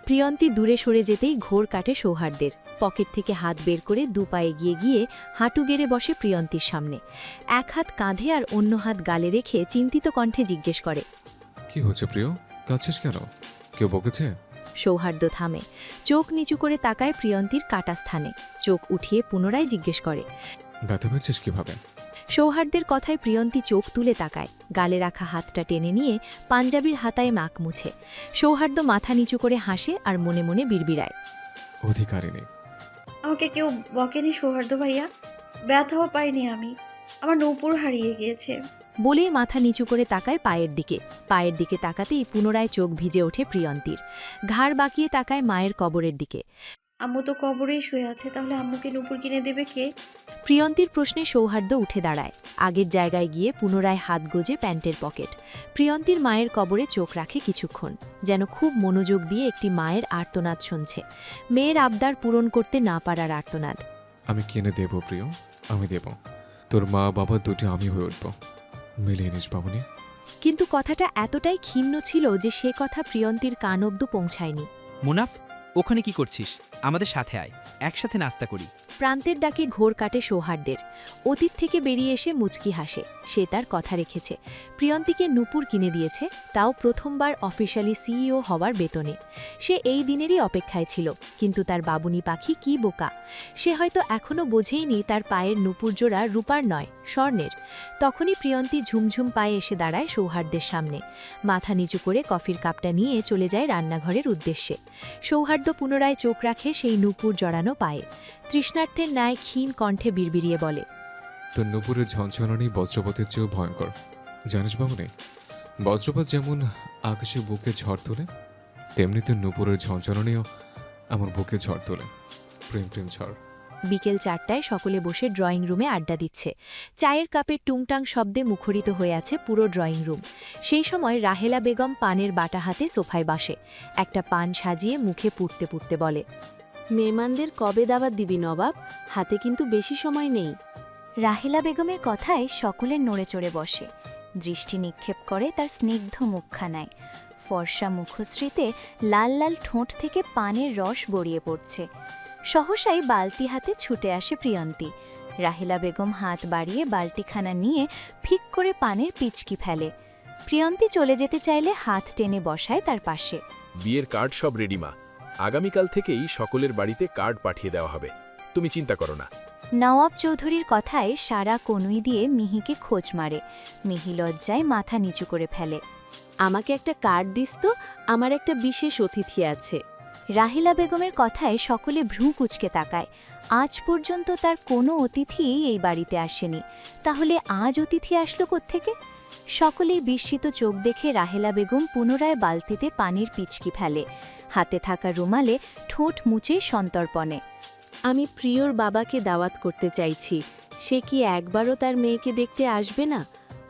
প্রিয়ন্তী দূরে সরে যেতেই ঘোর কাটে সৌহার্দ্যের। পকেট থেকে হাত বের করে দুপা এগিয়ে গিয়ে হাঁটু গেড়ে বসে প্রিয়ন্তীর সামনে। এক হাত কাঁধে আর অন্য হাত গালে রেখে চিন্তিত কণ্ঠে জিজ্ঞেস করে, কি হচ্ছে প্রিয়? কাঁদছিস কেন? কেউ বকেছে? সৌহার্দ্য থামে, চোখ নিচু করে তাকায় প্রিয়ন্তীর কাটা স্থানে। চোখ উঠিয়ে পুনরায় জিজ্ঞেস করে, ব্যথা পেয়েছিস কিভাবে? সৌহার্দ্যের কথায় প্রিয়ন্তী চোখ তুলে তাকায়, গালে রাখা হাতটা টেনে নিয়ে পাঞ্জাবির হাতায় নাক মুছে। সৌহার্দ্য মাথা নিচু করে হাসে আর মনে মনে বিড়বিড়ায়, অধিকারিণী। আমাকে কেউ বকেনি সৌহার্দ্য ভাইয়া, ব্যথাও পাইনি আমি, আমার নূপুর হারিয়ে গিয়েছে। বলেই মাথা নিচু করে তাকায় পায়ের দিকে। পায়ের দিকে তাকাতেই পুনরায় চোখ ভিজে ওঠে প্রিয়ন্তীর। ঘাড় বাঁকিয়ে তাকায় মায়ের কবরের দিকে। আম্মু তো কবরেই শুয়ে আছে, তাহলে আম্মুকে নূপুর কিনে দেবে কে? প্রিয়ন্তীর প্রশ্নে সৌহার্দ্য উঠে দাঁড়ায়, আগের জায়গায় গিয়ে পুনরায় হাত গোজে প্যান্টের পকেট। প্রিয়ন্তীর মায়ের কবরে চোখ রাখে কিছুক্ষণ, যেন খুব মনোযোগ দিয়ে একটি মায়ের আর্তনাদ শুনছে, মেয়ের আবদার পূরণ করতে না পারার আর্তনাদ। আমি কিনে দেব প্রিয়, আমি দেব। তোর মা বাবা দুটি আমি হয়ে উঠব, মিলিয়ে নিস বাবুনি। কিন্তু কথাটা এতটাই ক্ষীণ ছিল যে সে কথা প্রিয়ন্তীর কান অব্দ পৌঁছায়নি। মুনাফ, ওখানে কি করছিস? আমাদের সাথে আয়, একসাথে নাস্তা করি। প্রান্তের ডাকে ঘোর কাটে সৌহার্দ্যের। অতীত থেকে বেরিয়ে এসে মুচকি হাসে, সে তার কথা রেখেছে। প্রিয়ন্তীকে নূপুর কিনে দিয়েছে, তাও প্রথমবার অফিশিয়ালি সিইও হওয়ার বেতনে। সে এই দিনেরই অপেক্ষায় ছিল, কিন্তু তার বাবুনি পাখি কি বোকা! সে হয়তো এখনও বোঝেইনি তার পায়ের নূপুর জোড়া রূপার নয়, স্বর্ণের। তখনই প্রিয়ন্তী ঝুমঝুম পায়ে এসে দাঁড়ায় সৌহার্দ্যের সামনে। মাথা নিচু করে কফির কাপটা নিয়ে চলে যায় রান্নাঘরের উদ্দেশ্যে। সৌহার্দ্য পুনরায় চোখ রাখে সেই নূপুর জড়ানো পায়ে। তৃষ্ণার্থের ন্যায় ক্ষীণ কণ্ঠে বিড়বিড়িয়ে বলে, তোর নুপুরের ঝঞ্ঝনানি বজ্রপাতের চেয়েও ভয়ঙ্কর, জানিস বাবুনি? বজ্রপাত যেমন আকাশে বুকে ঝড় তোলে, তেমনি তোর নুপুরের ঝঞ্ঝনানিও আমার বুকে ঝড় তোলে, প্রেম প্রেম ঝড়। বিকেল 4টায় সকলে বসে ড্রয়িং রুমে আড্ডা দিচ্ছে। চায়ের কাপের টুংটাং শব্দে মুখরিত হয়ে আছে পুরো ড্রয়িং রুম। সেই সময় রাহেলা বেগম পানের বাটা হাতে সোফায় বসে, একটা পান সাজিয়ে মুখে পুড়তে পুড়তে বলে, মেহমানদের কবে দাওয়াত দিবি নবাব? হাতে কিন্তু বেশি সময় নেই। রাহেলা বেগমের কথায় সকলের নড়ে চড়ে বসে, দৃষ্টি নিক্ষেপ করে তার স্নিগ্ধ মুখখানায়। ফর্সা মুখশ্রীতে লাল লাল ঠোঁট থেকে পানের রস গড়িয়ে পড়ছে। সহসাই বালতি হাতে ছুটে আসে প্রিয়ন্তী। রাহেলা বেগম হাত বাড়িয়ে বালতিখানা নিয়ে ফিক করে পানের পিচকি ফেলে। প্রিয়ন্তী চলে যেতে চাইলে হাত টেনে বসায় তার পাশে। বিয়ের কার্ড সব রেডি মা, আগামীকাল থেকেই সকলের বাড়িতে কার্ড পাঠিয়ে দেওয়া হবে, তুমি চিন্তা করো না। নওয়াব চৌধুরীর কথায় সারা কনুই দিয়ে মিহিকে খোঁজ মারে। মিহি লজ্জায় মাথা নিচু করে ফেলে। আমাকে একটা কার্ড দিস তো, আমার একটা বিশেষ অতিথি আছে। রাহিলা বেগমের কথায় সকলে ভ্রু কুঁচকে তাকায়। আজ পর্যন্ত তার কোনো অতিথি এই বাড়িতে আসেনি, তাহলে আজ অতিথি আসলো কোত্থেকে? সকলেই বিস্মিত চোখ দেখে রাহেলা বেগম পুনরায় বালতিতে পানির পিচকি ফেলে। হাতে থাকা রুমালে ঠোঁট মুছে সন্তর্পণে। আমি প্রিয়র বাবাকে দাওয়াত করতে চাইছি, সে কি একবারও তার মেয়েকে দেখতে আসবে না?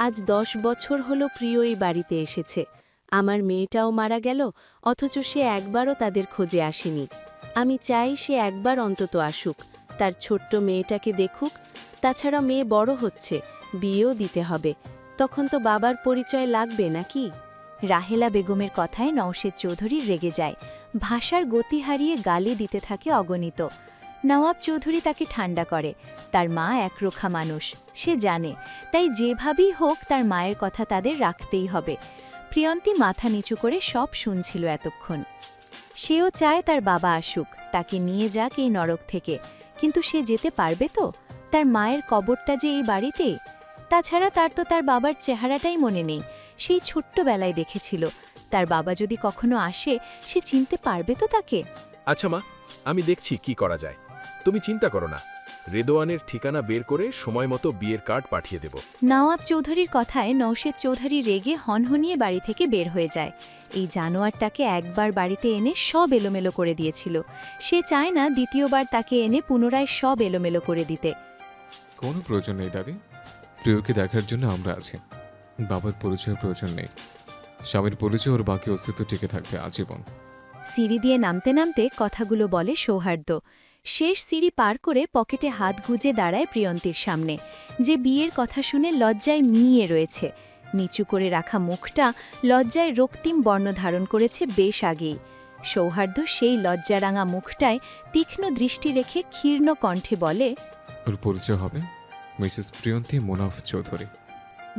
আজ 10 বছর হলো প্রিয় এই বাড়িতে এসেছে। আমার মেয়েটাও মারা গেল, অথচ সে একবারও তাদের খোঁজে আসেনি। আমি চাই সে একবার অন্তত আসুক, তার ছোট্ট মেয়েটাকে দেখুক। তাছাড়া মেয়ে বড় হচ্ছে, বিয়েও দিতে হবে, তখন তো বাবার পরিচয় লাগবে নাকি? রাহেলা বেগমের কথায় নওশেদ চৌধুরী রেগে যায়, ভাষার গতি হারিয়ে গালি দিতে থাকে অগণিত। নওয়াব চৌধুরী তাকে ঠান্ডা করে। তার মা একরোখা মানুষ, সে জানে, তাই যেভাবেই হোক তার মায়ের কথা তাদের রাখতেই হবে। প্রিয়ন্তী মাথা নিচু করে সব শুনছিল এতক্ষণ। সেও চায় তার বাবা আসুক, তাকে নিয়ে যাক এই নরক থেকে, কিন্তু সে যেতে পারবে তো? তার মায়ের কবরটা যে এই বাড়িতে। তাছাড়া তার তো তার বাবার চেহারাটাই মনে নেই, সেই ছোট্টবেলায় দেখেছিল। তার বাবা যদি কখনো আসে, সে চিনতে পারবে তো তাকে? আচ্ছা মা, আমি দেখছি কি করা যায়, তুমি চিন্তা করো না। রেদোয়ানের ঠিকানা বের করে সময় মতো বিয়ের কার্ড পাঠিয়ে দেব। নওয়াব চৌধুরীর কথায় নওশেদ চৌধুরী রেগে হনহনিয়ে বাড়ি থেকে বের হয়ে যায়। এই জানোয়ারটাকে একবার বাড়িতে এনে সব এলোমেলো করে দিয়েছিল, সে চায় না দ্বিতীয়বার তাকে এনে পুনরায় সব এলোমেলো করে দিতে। কোনো প্রয়োজন নেই দাদি, প্রিয়কে দেখার জন্য আমরা আছি। বাবার পরিচয়ের প্রয়োজন নেই, স্বামীর পরিচয় ওর বাকি অস্তিত্ব টিকে থাকবে আজীবন। সিঁড়ি দিয়ে নামতে নামতে কথাগুলো বলে সৌহার্দ্য। শেষ সিঁড়ি পার করে পকেটে হাত গুজে দাঁড়ায় প্রিয়ন্তীর সামনে, যে বিয়ের কথা শুনে লজ্জায় মিইয়ে রয়েছে। নিচু করে রাখা মুখটা লজ্জায় রক্তিম বর্ণ ধারণ করেছে বেশ আগেই। সৌহার্দ্য সেই লজ্জারাঙা মুখটায় তীক্ষ্ণ দৃষ্টি রেখে ক্ষীর্ণ কণ্ঠে বলে, ওর পরিচয় হবে মিসেস প্রিয়ন্তী মুনাফ চৌধুরী।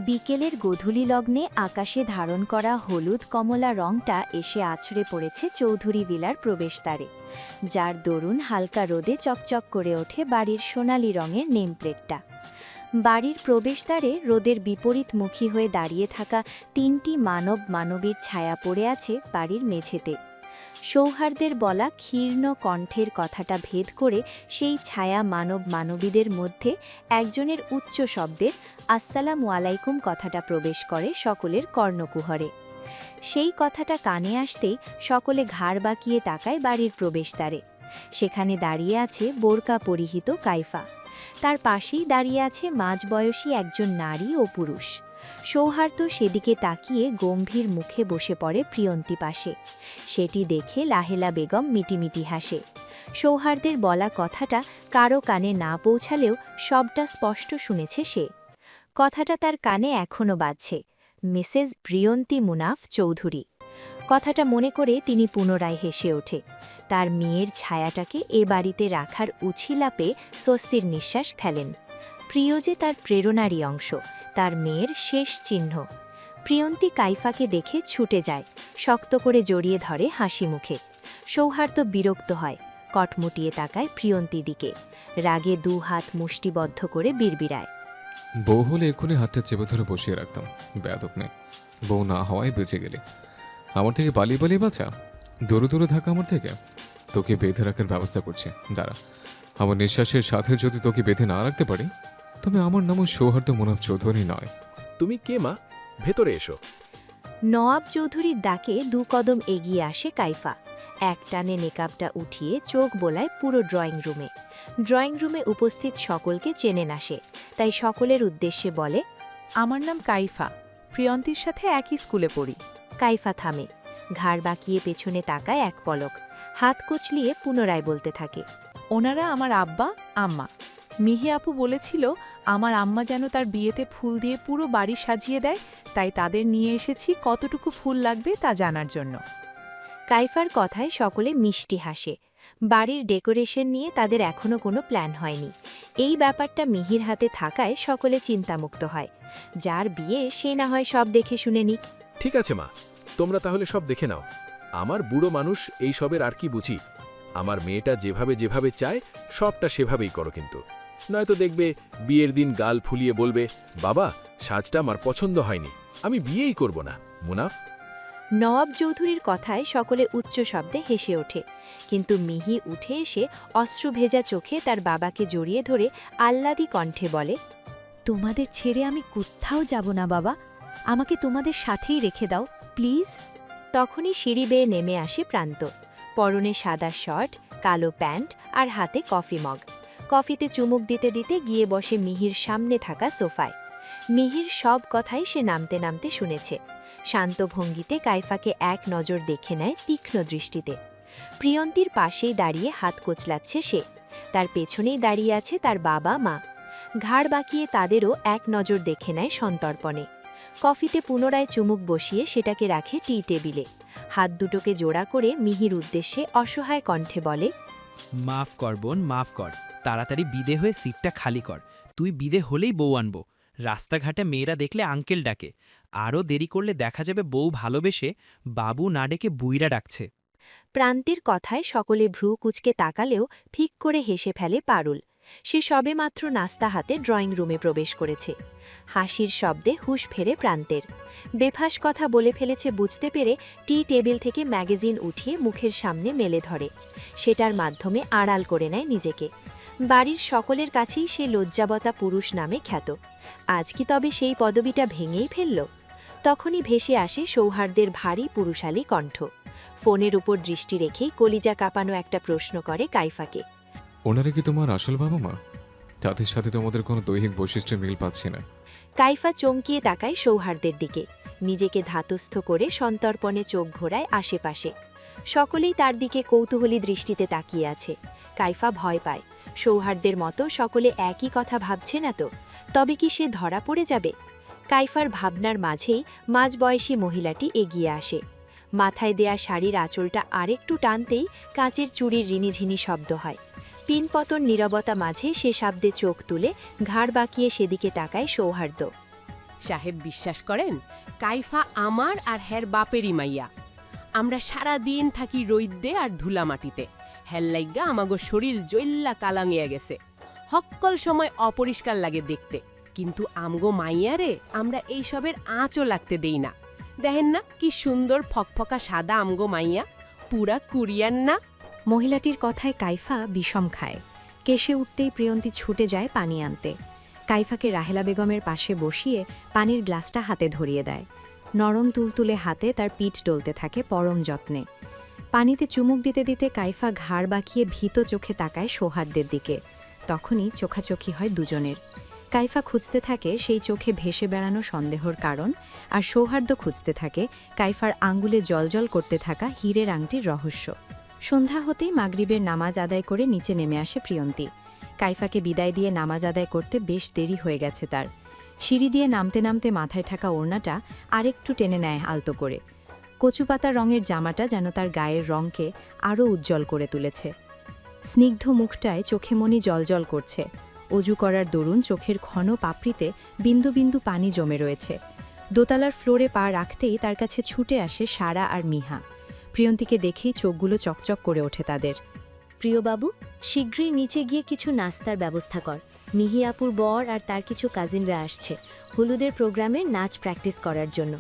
বিকেলের গোধূলি লগ্নে আকাশে ধারণ করা হলুদ কমলা রংটা এসে আছড়ে পড়েছে চৌধুরী ভিলার প্রবেশদ্বারে, যার দরুন হালকা রোদে চকচক করে ওঠে বাড়ির সোনালি রঙের নেমপ্লেটটা। বাড়ির প্রবেশদ্বারে রোদের বিপরীতমুখী হয়ে দাঁড়িয়ে থাকা 3টি মানব মানবীর ছায়া পড়ে আছে বাড়ির মেঝেতে। সৌহার্দ্যের বলা ক্ষীর্ণ কণ্ঠের কথাটা ভেদ করে সেই ছায়া মানব মানবীদের মধ্যে একজনের উচ্চ শব্দের আসসালামু আলাইকুম কথাটা প্রবেশ করে সকলের কর্ণকুহরে। সেই কথাটা কানে আসতেই সকলে ঘাড় বাঁকিয়ে তাকায় বাড়ির প্রবেশদ্বারে। সেখানে দাঁড়িয়ে আছে বোরকা পরিহিত কাইফা, তার পাশেই দাঁড়িয়ে আছে মাঝবয়সী একজন নারী ও পুরুষ। সৌহার্দ্য সেদিকে তাকিয়ে গম্ভীর মুখে বসে পড়ে প্রিয়ন্তী পাশে। সেটি দেখে লাহেলা বেগম মিটিমিটি হাসে। সৌহার্দ্যের বলা কথাটা কারো কানে না পৌঁছালেও সবটা স্পষ্ট শুনেছে সে। কথাটা তার কানে এখনও বাজছে, মিসেস প্রিয়ন্তী মুনাফ চৌধুরী। কথাটা মনে করে তিনি পুনরায় হেসে ওঠে। তার মেয়ের ছায়াটাকে এ বাড়িতে রাখার উছিলা পেয়ে স্বস্তির নিঃশ্বাস ফেলেন। প্রিয় যে তার প্রেরণারই অংশ, তার মেয়ের শেষ চিহ্ন। প্রিয়ন্তী কাইফাকে দেখে ছুটে যায়, শক্ত করে জড়িয়ে ধরে হাসি মুখে। সৌহার্দ্য বিরক্ত হয়, কটমুটিয়ে তাকায় প্রিয়ন্তী দিকে, রাগে 2 হাত মুষ্টিবদ্ধ করে বিড়বিড়ায়, বউ হলে এক্ষুনি হাতটা চেপে ধরে বসিয়ে রাখতাম, বেয়াদব নেই। বউ না হওয়ায় বেঁচে গেলে, আমার থেকে পালিয়ে পালিয়ে বাঁচা, দূরে দূরে থাকা আমার থেকে। তোকে বেঁধে রাখার ব্যবস্থা করছি, দাঁড়া। আমার নিঃশ্বাসের সাথে যদি তোকে বেঁধে না রাখতে পারি, তবে আমার নামও সৌহার্দ্য মুনাফ চৌধুরী নয়। তুমি কে মা? ভেতরে এসো। নওয়াব চৌধুরীর ডাকে 2 কদম এগিয়ে আসে কাইফা। এক টানে নেকাবটা উঠিয়ে চোখ বোলায় পুরো ড্রয়িং রুমে। ড্রয়িং রুমে উপস্থিত সকলকে চেনে না সে, তাই সকলের উদ্দেশ্যে বলে, আমার নাম কাইফা, প্রিয়ন্তীর সাথে একই স্কুলে পড়ি। কাইফা থামে, ঘাড় বাঁকিয়ে পেছনে তাকায় এক পলক, হাত কুচলিয়ে পুনরায় বলতে থাকে, ওনারা আমার আব্বা আম্মা। মিহি আপু বলেছিল আমার আম্মা যেন তার বিয়েতে ফুল দিয়ে পুরো বাড়ি সাজিয়ে দেয়, তাই তাদের নিয়ে এসেছি কতটুকু ফুল লাগবে তা জানার জন্য। কাইফার কথায় সকলে মিষ্টি হাসে। বাড়ির ডেকোরেশন নিয়ে তাদের এখনও কোনো প্ল্যান হয়নি। এই ব্যাপারটা মিহির হাতে থাকায় সকলে চিন্তামুক্ত হয়। যার বিয়ে সে না হয় সব দেখে শুনে নিক। ঠিক আছে মা, তোমরা তাহলে সব দেখে নাও। আমার বুড়ো মানুষ এই সবের আর কি বুঝি। আমার মেয়েটা যেভাবে যেভাবে চায় সবটা সেভাবেই করো, কিন্তু নয়তো দেখবে বিয়ের দিন গাল ফুলিয়ে বলবে, বাবা সাজটা আমার পছন্দ হয়নি, আমি বিয়েই করব না। মুনাফ। নওয়াব চৌধুরীর কথায় সকলে উচ্চ শব্দে হেসে ওঠে, কিন্তু মিহি উঠে এসে অশ্রুভেজা চোখে তার বাবাকে জড়িয়ে ধরে আহ্লাদি কণ্ঠে বলে, তোমাদের ছেড়ে আমি কোথাও যাব না বাবা, আমাকে তোমাদের সাথেই রেখে দাও প্লিজ। তখনই সিঁড়ি বেয়ে নেমে আসে প্রান্ত, পরনে সাদা শার্ট, কালো প্যান্ট আর হাতে কফি মগ। কফিতে চুমুক দিতে দিতে গিয়ে বসে মিহির সামনে থাকা সোফায়। মিহির সব কথাই সে নামতে নামতে শুনেছে। শান্ত ভঙ্গিতে কাইফাকে এক নজর দেখে নেয় তীক্ষ্ণ দৃষ্টিতে। প্রিয়ন্তীর পাশেই দাঁড়িয়ে হাত কোচলাচ্ছে সে। তার পেছনেই দাঁড়িয়ে আছে তার বাবা মা। ঘাড় বাঁকিয়ে তাদেরও এক নজর দেখে নেয় সন্তর্পণে। কফিতে পুনরায় চুমুক বসিয়ে সেটাকে রাখে টি টেবিলে। হাত দুটোকে জোড়া করে মিহির উদ্দেশ্যে অসহায় কণ্ঠে বলে, মাফ কর বোন, মাফ কর। তাড়াতাড়ি বিদে হয়ে সিটটা খালি কর। তুই বিদে হলেই বউ আনবো। রাস্তাঘাটে মেয়েরা দেখলে আঙ্কেল ডাকে। আরও দেরি করলে দেখা যাবে বউ ভালোবেসে বাবু না ডেকে বুইরা ডাকছে। প্রান্তের কথায় সকলে ভ্রু কুচকে তাকালেও ফিক করে হেসে ফেলে পারুল। সে সবেমাত্র নাস্তা হাতে ড্রয়িং রুমে প্রবেশ করেছে। হাসির শব্দে হুঁশ ফেরে প্রান্তের। বেফাস কথা বলে ফেলেছে বুঝতে পেরে টি টেবিল থেকে ম্যাগাজিন উঠিয়ে মুখের সামনে মেলে ধরে। সেটার মাধ্যমে আড়াল করে নেয় নিজেকে। বাড়ির সকলের কাছেই সে লজ্জাবতা পুরুষ নামে খ্যাত। আজ কি তবে সেই পদবিটা ভেঙেই ফেলল? তখনই ভেসে আসে সৌহার্দ্যের ভারী পুরুষালী কণ্ঠ। ফোনের উপর দৃষ্টি রেখেই কলিজা কাঁপানো একটা প্রশ্ন করে কাইফাকে। ওনারা কি তোমার আসল বাবা মা? তাদের সাথে তোমাদের কোনো দৈহিক বৈশিষ্ট্যের মিল পাচ্ছি না। কাইফা চমকিয়ে তাকায় সৌহার্দ্যের দিকে। নিজেকে ধাতস্থ করে সন্তর্পণে চোখ ঘোরায় আশেপাশে। সকলেই তার দিকে কৌতূহলী দৃষ্টিতে তাকিয়ে আছে। কাইফা ভয় পায়। সৌহার্দ্যের মতো সকলে একই কথা ভাবছে না তো? তবে কি সে ধরা পড়ে যাবে? কাইফার ভাবনার মাঝেই মাঝবয়সী মহিলাটি এগিয়ে আসে। মাথায় দেয়া শাড়ির আঁচলটা আরেকটু টানতেই কাঁচের চুড়ির রিনিঝিনি শব্দ হয়। পিনপতন নীরবতা মাঝে সে শব্দে চোখ তুলে ঘাড় বাঁকিয়ে সেদিকে তাকায় সৌহার্দ্য। সাহেব বিশ্বাস করেন, কাইফা আমার আর হের বাপেরই মাইয়া। আমরা সারা দিন থাকি রইদ্দে আর ধুলা মাটিতে। হের লাইগা আমাগো শরীর জৈল্লা কালাঙিয়া গেছে। হক্কল সময় অপরিষ্কার লাগে দেখতে, কিন্তু আমগো মাইয়ারে আমরা এইসবের আঁচও লাগতে দেই না। দেখেন না কি সুন্দর ফকফকা সাদা আমগো মাইয়া, পুরা কুরিয়ান না? মহিলাটির কথায় কাইফা বিষম খায়। কেশে উঠতেই প্রিয়ন্তী ছুটে যায় পানি আনতে। কাইফাকে রাহেলা বেগমের পাশে বসিয়ে পানির গ্লাসটা হাতে ধরিয়ে দেয়। নরম তুলতুলে হাতে তার পিঠ ডলতে থাকে পরম যত্নে। পানিতে চুমুক দিতে দিতে কাইফা ঘাড় বাঁকিয়ে ভীত চোখে তাকায় সৌহার্দ্যের দিকে। তখনই চোখাচোখি হয় দুজনের। কাইফা খুঁজতে থাকে সেই চোখে ভেসে বেড়ানো সন্দেহর কারণ, আর সৌহার্দ্য খুঁজতে থাকে কাইফার আঙ্গুলে জলজল করতে থাকা হীরের আংটির রহস্য। সন্ধ্যা হতেই মাগরিবের নামাজ আদায় করে নিচে নেমে আসে প্রিয়ন্তী। কাইফাকে বিদায় দিয়ে নামাজ আদায় করতে বেশ দেরি হয়ে গেছে তার। সিঁড়ি দিয়ে নামতে নামতে মাথায় থাকা ওড়নাটা আরেকটু টেনে নেয় আলতো করে। কচুপাতা রঙের জামাটা যেন তার গায়ের রঙকে আরও উজ্জ্বল করে তুলেছে। স্নিগ্ধ মুখটায় চোখে মনি জলজল করছে। অজু করার দরুন চোখের ঘন পাপড়িতে বিন্দু বিন্দু পানি জমে রয়েছে। দোতলার ফ্লোরে পা রাখতেই তার কাছে ছুটে আসে সারা আর মিহা। প্রিয়ন্তীকে দেখেই চোখগুলো চকচক করে ওঠে তাদের। প্রিয়বাবু, শীঘ্রই নিচে গিয়ে কিছু নাস্তার ব্যবস্থা কর। মিহি আপুর বর আর তার কিছু কাজিনরা আসছে হলুদের প্রোগ্রামের নাচ প্র্যাকটিস করার জন্য।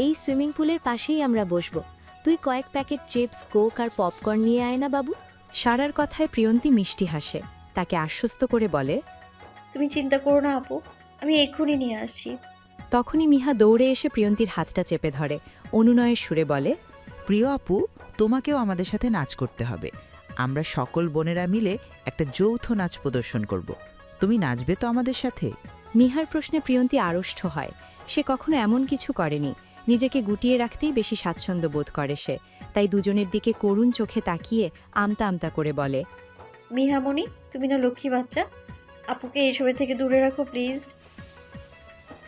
এই সুইমিং পুলের পাশেই আমরা বসব। তুই কয়েক প্যাকেট চিপস, কোক আর পপকর্ন নিয়ে আয় না বাবু। সারার কথায় প্রিয়ন্তী মিষ্টি হাসে। তাকে আশ্বস্ত করে বলে, তুমি চিন্তা করো না আপু, আমি এক্ষুনি নিয়ে আসছি। তখনই মিহা দৌড়ে এসে প্রিয়ন্তীর হাতটা চেপে ধরে। অনুনয়ের সুরে বলে, প্রিয় আপু, তোমাকেও আমাদের সাথে নাচ করতে হবে। আমরা সকল বোনেরা মিলে একটা যৌথ নাচ প্রদর্শন করব। তুমি নাচবে তো আমাদের সাথে? মিহার প্রশ্নে প্রিয়ন্তী আড়ষ্ট হয়। সে কখনো এমন কিছু করেনি। নিজেকে গুটিয়ে রাখতেই বেশি স্বাচ্ছন্দ্য বোধ করে সে। তাই দুজনের দিকে করুণ চোখে তাকিয়ে আমতা আমতা করে বলে, মিহামণি, তুমি না লক্ষ্মী বাচ্চা, আপুকে এইসবের থেকে দূরে রাখো প্লিজ।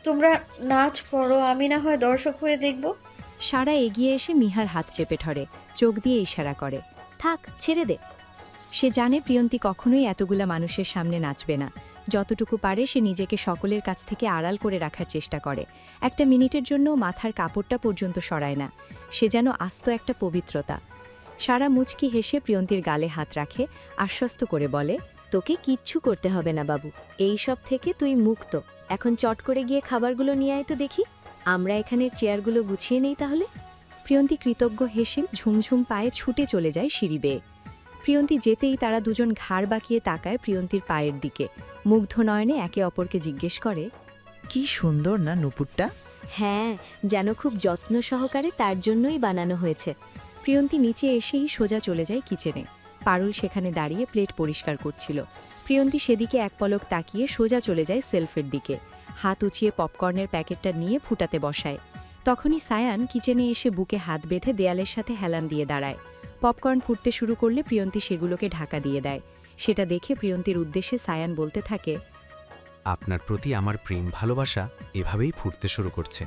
তোমরা নাচ করো, আমি না হয় দর্শক হয়ে দেখব। সারা এগিয়ে এসে মিহার হাত চেপে ধরে, চোখ দিয়ে ইশারা করে, থাক, ছেড়ে দে। সে জানে প্রিয়ন্তী কখনোই এতগুলা মানুষের সামনে নাচবে না। যতটুকু পারে সে নিজেকে সকলের কাছ থেকে আড়াল করে রাখার চেষ্টা করে। একটা মিনিটের জন্য মাথার কাপড়টা পর্যন্ত সরায় না। সে যেন আস্ত একটা পবিত্রতা। সারা মুচকি হেসে প্রিয়ন্তীর গালে হাত রাখে, আশ্বস্ত করে বলে, তোকে কিচ্ছু করতে হবে না বাবু, এই সব থেকে তুই মুক্ত। এখন চট করে গিয়ে খাবারগুলো নিয়ে আয় তো দেখি। আমরা এখানের চেয়ারগুলো গুছিয়ে নেই তাহলে। প্রিয়ন্তী কৃতজ্ঞ হেসে ঝুমঝুম পায়ে ছুটে চলে যায় সিঁড়ি বেয়ে। প্রিয়ন্তী যেতেই তারা দুজন ঘাড় বাঁকিয়ে তাকায় প্রিয়ন্তীর পায়ের দিকে। মুগ্ধ নয়নে একে অপরকে জিজ্ঞেস করে, কি সুন্দর না নুপুরটা? হ্যাঁ, যেন খুব যত্ন সহকারে তার জন্যই বানানো হয়েছে। প্রিয়ন্তী নিচে এসেই সোজা চলে যায় কিচেনে। পারুল সেখানে দাঁড়িয়ে প্লেট পরিষ্কার করছিল। প্রিয়ন্তী সেদিকে এক পলক তাকিয়ে সোজা চলে যায় সেলফের দিকে। হাত উঁচিয়ে পপকর্নের প্যাকেটটা নিয়ে ফুটাতে বসায়। তখনই সায়ান কিচেনে এসে বুকে হাত বেঁধে দেয়ালের সাথে হেলান দিয়ে দাঁড়ায়। পপকর্ন ফুটতে শুরু করলে প্রিয়ন্তী সেগুলোকে ঢাকা দিয়ে দেয়। সেটা দেখে প্রিয়ন্তীর উদ্দেশ্যে সায়ান বলতে থাকে, আপনার প্রতি আমার প্রেম ভালোবাসা এভাবেই ফুটতে শুরু করছে।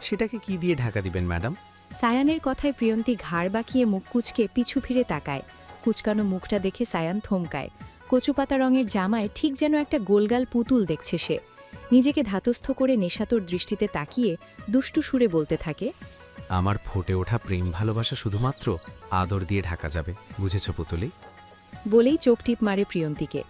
সেটাকে কি দিয়ে ঢাকা দিবেন ম্যাডাম? সায়ানের কথায় প্রিয়ন্তী ঘাড় বাঁকিয়ে মুখ কুচকে পিছু ফিরে তাকায়। কুচকানো মুখটা দেখে সায়ান থমকায়। কচুপাতা রঙের জামায় ঠিক যেন একটা গোলগাল পুতুল দেখছে সে। নিজেকে ধাতস্থ করে নেশাতুর দৃষ্টিতে তাকিয়ে দুষ্টু সুরে বলতে থাকে, আমার ফুটে ওঠা প্রেম ভালোবাসা শুধুমাত্র আদর দিয়ে ঢাকা যাবে, বুঝেছ পুতুলি? বলেই চোখ টিপ মারে প্রিয়ন্তীকে।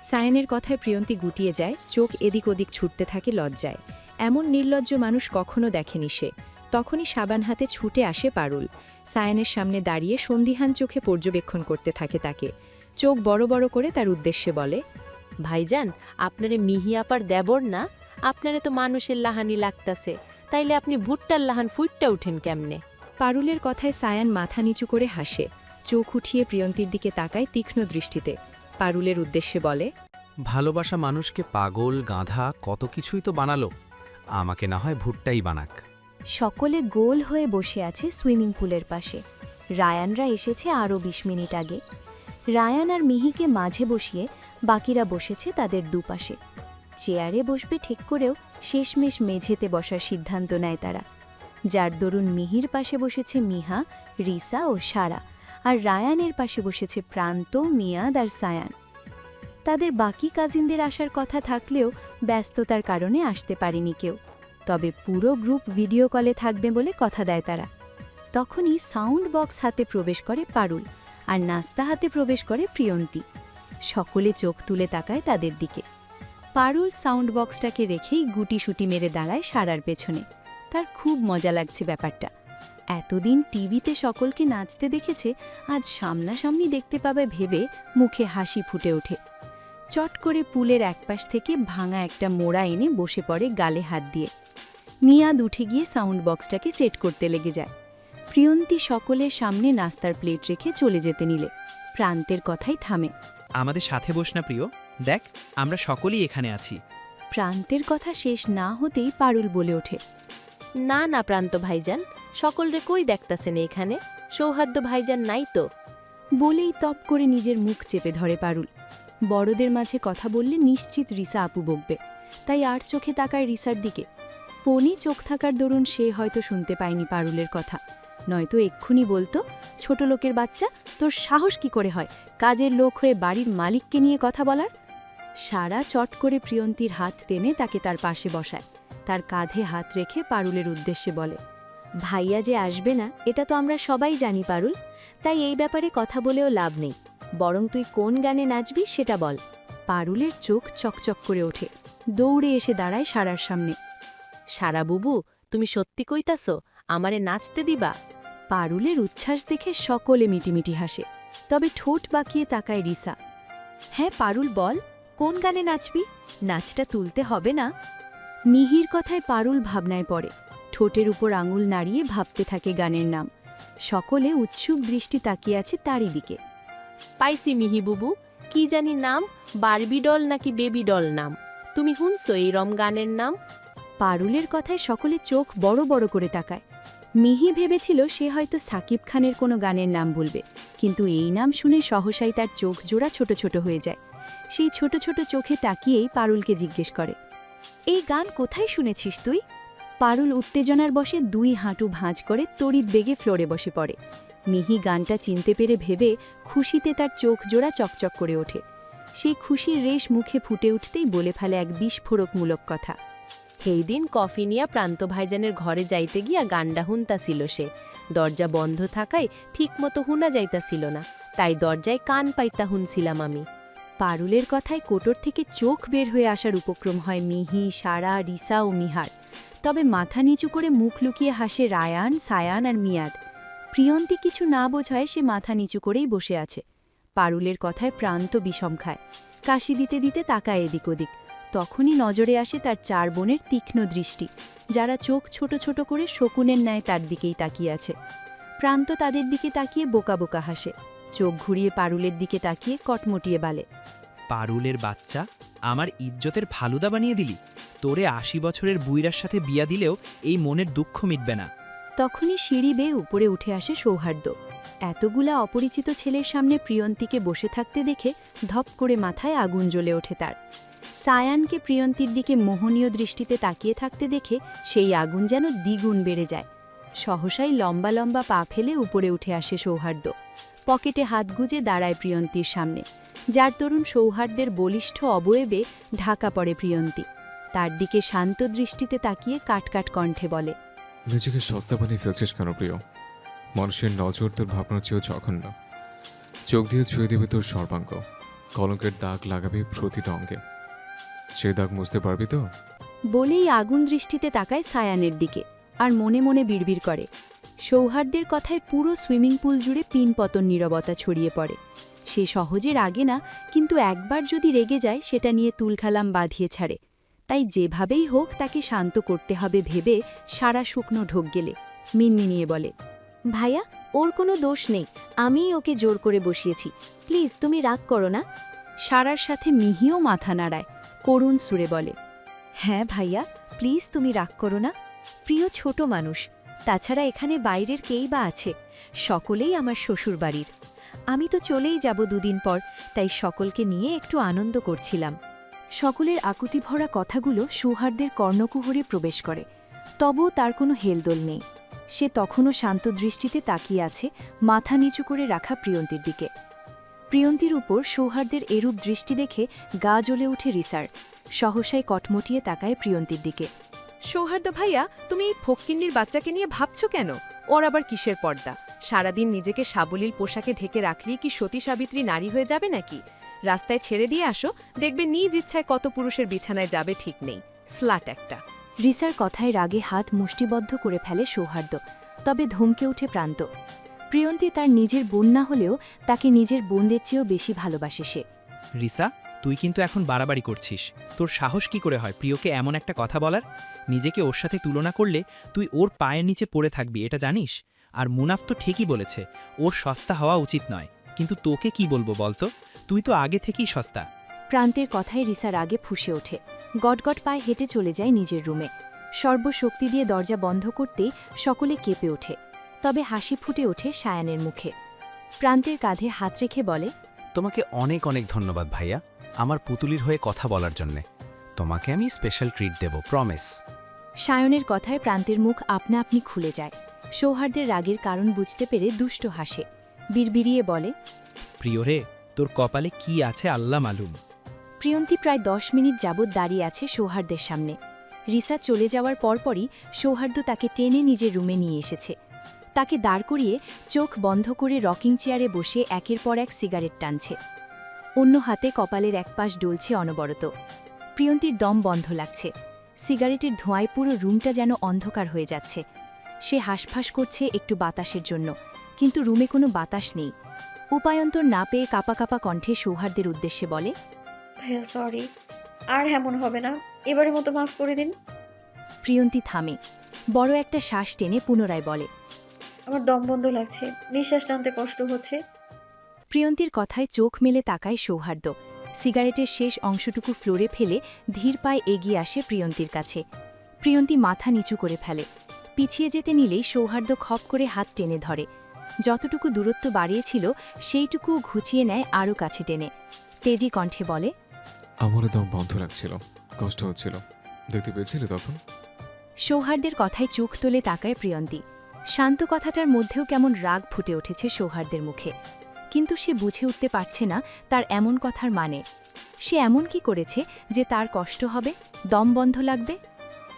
সায়ানের কথায় প্রিয়ন্তী গুটিয়ে যায়, চোখ এদিক ওদিক ছুটতে থাকে লজ্জায়। এমন নির্লজ্জ মানুষ কখনো দেখেনি সে। তখনই সাবান হাতে ছুটে আসে পারুল। সায়ানের সামনে দাঁড়িয়ে সন্দিহান চোখে পর্যবেক্ষণ করতে থাকে তাকে। চোখ বড় বড় করে তার উদ্দেশ্যে বলে, ভাইজান, আপনারে মিহি আপার দেবর না? আপনারে তো মানুষের লাহানি লাগতাছে, তাইলে আপনি ভুট্টার লাহান ফুইটটা উঠেন কেমনে? পারুলের কথায় সায়ান মাথা নিচু করে হাসে। চোখ উঠিয়ে প্রিয়ন্তীর দিকে তাকায় তীক্ষ্ণ দৃষ্টিতে। পারুলের উদ্দেশ্যে বলে, ভালোবাসা মানুষকে পাগল গাধা কত কিছুই তো বানালো, আমাকে না হয় ভুট্টাই বানাক। সকলে গোল হয়ে বসে আছে সুইমিং পুলের পাশে। রায়ানরা এসেছে আরও ২০ মিনিট আগে। রায়ান আর মিহিকে মাঝে বসিয়ে বাকিরা বসেছে তাদের দুপাশে। চেয়ারে বসবে ঠিক করেও শেষমেশ মেঝেতে বসার সিদ্ধান্ত নেয় তারা। যার দরুন মিহির পাশে বসেছে মিহা, রিসা ও সারা, আর রায়ানের পাশে বসেছে প্রান্ত, মিয়াদ আর সায়ান। তাদের বাকি কাজিনদের আসার কথা থাকলেও ব্যস্ততার কারণে আসতে পারেনি কেউ। তবে পুরো গ্রুপ ভিডিও কলে থাকবে বলে কথা দেয় তারা। তখনই সাউন্ড বক্স হাতে প্রবেশ করে পারুল, আর নাস্তা হাতে প্রবেশ করে প্রিয়ন্তী। সকলে চোখ তুলে তাকায় তাদের দিকে। পারুল সাউন্ড বক্সটাকে রেখেই গুটিসুটি মেরে দাঁড়ায় সারার পেছনে। তার খুব মজা লাগছে ব্যাপারটা। এতদিন টিভিতে সকলকে নাচতে দেখেছে, আজ সামনাসামনি দেখতে পাবে ভেবে মুখে হাসি ফুটে ওঠে। চট করে পুলের একপাশ থেকে ভাঙা একটা মোড়া এনে বসে পড়ে গালে হাত দিয়ে। মিয়াদ উঠে গিয়ে সাউন্ড বক্সটাকে সেট করতে লেগে যায়। প্রিয়ন্তী সকলের সামনে নাস্তার প্লেট রেখে চলে যেতে নিলে প্রান্তের কথাই থামে। আমাদের সাথে বস না প্রিয়, দেখ আমরা সকলেই এখানে আছি। প্রান্তের কথা শেষ না হতেই পারুল বলে ওঠে, না না প্রান্ত ভাইজান, সকলরে কই দেখতাছেন এখানে? সৌহার্দ্য ভাইজান নাই তো? বলেই তপ করে নিজের মুখ চেপে ধরে পারুল। বড়দের মাঝে কথা বললে নিশ্চিত রিসা আপু বকবে, তাই আর চোখে তাকায় রিসার দিকে। ফোনে চোখ থাকার দরুন সে হয়তো শুনতে পায়নি পারুলের কথা, নয়তো এক্ষুনি বলতো, ছোট লোকের বাচ্চা, তোর সাহস কি করে হয় কাজের লোক হয়ে বাড়ির মালিককে নিয়ে কথা বলার? সারা চট করে প্রিয়ন্তীর হাত টেনে তাকে তার পাশে বসায়। তার কাঁধে হাত রেখে পারুলের উদ্দেশ্যে বলে, ভাইয়া যে আসবে না এটা তো আমরা সবাই জানি পারুল, তাই এই ব্যাপারে কথা বলেও লাভ নেই। বরং তুই কোন গানে নাচবি সেটা বল। পারুলের চোখ চকচক করে ওঠে। দৌড়ে এসে দাঁড়ায় সারার সামনে। সারা বুবু, তুমি সত্যি কইতাছো আমারে নাচতে দিবা? পারুলের উচ্ছ্বাস দেখে সকলে মিটিমিটি হাসে, তবে ঠোঁট বাঁকিয়ে তাকায় রিসা। হ্যাঁ পারুল, বল কোন গানে নাচবি? নাচটা তুলতে হবে না? মিহির কথায় পারুল ভাবনায় পড়ে। ঠোঁটের উপর আঙুল নাড়িয়ে ভাবতে থাকে গানের নাম। সকলে উৎসুক দৃষ্টি তাকিয়ে আছে তারই দিকে। পাইছি মিহি বুবু, কি জানি নাম, বারবি ডল নাকি বেবি ডল নাম। তুমি শুনছো এই রম গানের নাম? পারুলের কথায় সকলে চোখ বড় বড় করে তাকায়। মিহি ভেবেছিল সে হয়তো সাকিব খানের কোনো গানের নাম বলবে, কিন্তু এই নাম শুনে সহসাই তার চোখ জোড়া ছোট ছোট হয়ে যায়। সেই ছোট ছোট চোখে তাকিয়েই পারুলকে জিজ্ঞেস করে, এই গান কোথায় শুনেছিস তুই? পারুল উত্তেজনার বশে 2 হাঁটু ভাঁজ করে তড়িৎ বেগে ফ্লোরে বসে পড়ে। মিহি গানটা চিনতে পেরে ভেবে খুশিতে তার চোখ জোড়া চকচক করে ওঠে। সেই খুশির রেশ মুখে ফুটে উঠতেই বলে ফেলে এক বিস্ফোরকমূলক কথা। সেই দিন কফি নিয়া প্রান্ত ভাইজানের ঘরে যাইতে গিয়া গান্ডা হুনতাছিল সে। দরজা বন্ধ থাকায় ঠিকমতো হুনা যাইতাছিল না, তাই দরজায় কান পাইতা হুনছিলাম আমি। পারুলের কথায় কোটর থেকে চোখ বের হয়ে আসার উপক্রম হয় মিহি, সারা, রিসা ও মিহার। তবে মাথা নিচু করে মুখ লুকিয়ে হাসে রায়ান, সায়ান আর মিয়াদ। প্রিয়ন্তী কিছু না বোঝায় সে মাথা নিচু করেই বসে আছে। পারুলের কথায় প্রান্ত বিষম খায়। কাশি দিতে দিতে তাকায় এদিক ওদিক। তখনই নজরে আসে তার 4 বোনের তীক্ষ্ণ দৃষ্টি, যারা চোখ ছোট ছোট করে শকুনের ন্যায় তার দিকেই তাকিয়ে আছে। প্রান্ত তাদের দিকে তাকিয়ে বোকা বোকা হাসে, চোখ ঘুরিয়ে পারুলের দিকে তাকিয়ে কটমটিয়ে বালে, পারুলের বাচ্চা, আমার ইজ্জতের ফালুদা বানিয়ে দিলি। তোরে 80 বছরের বুইরার সাথে বিয়া দিলেও এই মনের দুঃখ মিটবে না। তখনই সিঁড়ি বেয়ে উপরে উঠে আসে সৌহার্দ্য। এতগুলা অপরিচিত ছেলের সামনে প্রিয়ন্তীকে বসে থাকতে দেখে ধপ করে মাথায় আগুন জ্বলে ওঠে তার। সায়ানকে প্রিয়ন্তীর দিকে মোহনীয় দৃষ্টিতে তাকিয়ে থাকতে দেখে সেই আগুন যেন দ্বিগুণ বেড়ে যায়। সহসাই লম্বা লম্বা পা ফেলে উপরে উঠে আসে সৌহার্দ্য। পকেটে হাত গুজে দাঁড়ায় প্রিয়ন্তীর সামনে, যার তরুণ সৌহার্দ্যের বলিষ্ঠ অবয়বে ঢাকা পড়ে প্রিয়ন্তী। তার দিকে শান্ত দৃষ্টিতে তাকিয়ে কাটকাট কণ্ঠে বলে, নিজেকে সস্তা বানিয়ে ফেলছিস কেন প্রিয়? মানুষের নজর তোর ভাবনার চেয়েও জঘন্য। চোখ দিয়ে ছুঁয়ে দেবে তোর সর্বাঙ্গ, কলঙ্কের দাগ লাগাবে প্রতিটা অঙ্গে। সে দাগ মুছতে পারবি তো? বলেই আগুন দৃষ্টিতে তাকায় সায়ানের দিকে আর মনে মনে বিড়বিড় করে। সৌহার্দ্যের কথায় পুরো সুইমিং পুল জুড়ে পিনপতন নীরবতা ছড়িয়ে পড়ে। সে সহজে রাগে না, কিন্তু একবার যদি রেগে যায় সেটা নিয়ে তুলখালাম বাঁধিয়ে ছাড়ে। তাই যেভাবেই হোক তাকে শান্ত করতে হবে ভেবে সারা শুকনো ঢোক গেলে মিনমিনিয়ে বলে, ভাইয়া, ওর কোনো দোষ নেই, আমিই ওকে জোর করে বসিয়েছি, প্লিজ তুমি রাগ করো না। সারার সাথে মিহিও মাথা নাড়ায়, করুণ সুরে বলে, হ্যাঁ ভাইয়া, প্লিজ তুমি রাগ করো না। প্রিয় ছোট মানুষ, তাছাড়া এখানে বাইরের কেই বা আছে, সকলেই আমার শ্বশুর বাড়ির। আমি তো চলেই যাব দুদিন পর, তাই সকলকে নিয়ে একটু আনন্দ করছিলাম। সকলের আকুতি ভরা কথাগুলো সৌহার্দ্যের কর্ণকুহরে প্রবেশ করে, তবুও তার কোনো হেলদোল নেই। সে তখনও শান্ত দৃষ্টিতে তাকিয়ে আছে মাথা নিচু করে রাখা প্রিয়ন্তীর দিকে। প্রিয়ন্তীর উপর সৌহার্দ্যের এরূপ দৃষ্টি দেখে গা জ্বলে ওঠে রিসার। সহসায় কটমটিয়ে তাকায় প্রিয়ন্তীর দিকে। সৌহার্দ্য ভাইয়া, তুমি এই ফক্কিন্নির বাচ্চাকে নিয়ে ভাবছো কেন? ওর আবার কিসের পর্দা? সারাদিন নিজেকে সাবলীল পোশাকে ঢেকে রাখলেই কি সতী সাবিত্রী নারী হয়ে যাবে নাকি? রাস্তায় ছেড়ে দিয়ে আসো, দেখবে নিজ ইচ্ছায় কত পুরুষের বিছানায় যাবে ঠিক নেই। স্লাট একটা। রিসার কথায় রাগে হাত মুষ্টিবদ্ধ করে ফেলে সৌহার্দ্য, তবে ধমকে ওঠে প্রান্ত। প্রিয়ন্তী তার নিজের বোন না হলেও তাকে নিজের বোনদের চেয়েও বেশি ভালোবাসে সে। রিসা, তুই কিন্তু এখন বাড়াবাড়ি করছিস। তোর সাহস কি করে হয় প্রিয়কে এমন একটা কথা বলার? নিজেকে ওর সাথে তুলনা করলে তুই ওর পায়ের নিচে পড়ে থাকবি, এটা জানিস? আর মুনাফ তো ঠিকই বলেছে, ওর সস্তা হওয়া উচিত নয়, কিন্তু তোকে কি বলবো বলতো? তুই তো আগে থেকেই সস্তা। প্রান্তের কথায় রিসার আগে ফুঁসে ওঠে, গটগট পায়ে হেঁটে চলে যায় নিজের রুমে। সর্বশক্তি দিয়ে দরজা বন্ধ করতেই সকলে কেঁপে ওঠে, তবে হাসি ফুটে ওঠে সায়ানের মুখে। প্রান্তের কাঁধে হাত রেখে বলে, তোমাকে অনেক অনেক ধন্যবাদ ভাইয়া, আমার পুতুলির হয়ে কথা বলার জন্যে। তোমাকে আমি স্পেশাল ট্রিট দেব, প্রমিস। সায়নের কথায় প্রান্তের মুখ আপনা আপনি খুলে যায়। সৌহার্দ্যের রাগের কারণ বুঝতে পেরে দুষ্ট হাসে, বিড়বিড়িয়ে বলে, প্রিয় রে, তোর কপালে কি আছে আল্লাহ মালুম। প্রিয়ন্তী প্রায় 10 মিনিট যাবৎ দাঁড়িয়ে আছে সৌহার্দ্যের সামনে। রিসা চলে যাওয়ার পরপরই সৌহার্দ্য তাকে টেনে নিজের রুমে নিয়ে এসেছে। তাকে দাঁড় করিয়ে চোখ বন্ধ করে রকিং চেয়ারে বসে একের পর এক সিগারেট টানছে। অন্য হাতে কপালের এক পাশ ডলছে অনবরত। প্রিয়ন্তীর দম বন্ধ লাগছে, সিগারেটের ধোঁয়ায় পুরো রুমটা যেন অন্ধকার হয়ে যাচ্ছে। সে হাঁসফাঁস করছে একটু বাতাসের জন্য, কিন্তু রুমে কোনো বাতাস নেই। উপায়ন্তর না পেয়ে কাপা কাপা কণ্ঠে সৌহার্দ্যের উদ্দেশ্যে বলে, ভাইয়া সরি, আর এমন হবে না, এবারের মতো মাফ করে দিন। প্রিয়ন্তী থামে, বড় একটা শ্বাস টেনে পুনরায় বলে, আমার দম বন্ধ লাগছে, নিঃশ্বাস টানতে কষ্ট হচ্ছে। প্রিয়ন্তীর কথায় চোখ মেলে তাকায় সৌহার্দ্য। সিগারেটের শেষ অংশটুকু ফ্লোরে ফেলে ধীর পায়ে এগিয়ে আসে প্রিয়ন্তীর কাছে। প্রিয়ন্তী মাথা নিচু করে ফেলে, পিছিয়ে যেতে নিলেই সৌহার্দ্য খপ করে হাত টেনে ধরে। যতটুকু দূরত্ব বাড়িয়েছিল সেইটুকু ঘুচিয়ে নেয় আরও কাছে টেনে। তেজি কণ্ঠে বলে, আমারও দম বন্ধ লাগছিল, কষ্ট হচ্ছিল, দেখতে পেয়েছিলে তখন? সৌহার্দ্যের কথায় চোখ তোলে তাকায় প্রিয়ন্তী। শান্ত কথাটার মধ্যেও কেমন রাগ ফুটে উঠেছে সৌহার্দ্যের মুখে, কিন্তু সে বুঝে উঠতে পারছে না তার এমন কথার মানে। সে এমন কি করেছে যে তার কষ্ট হবে, দম বন্ধ লাগবে?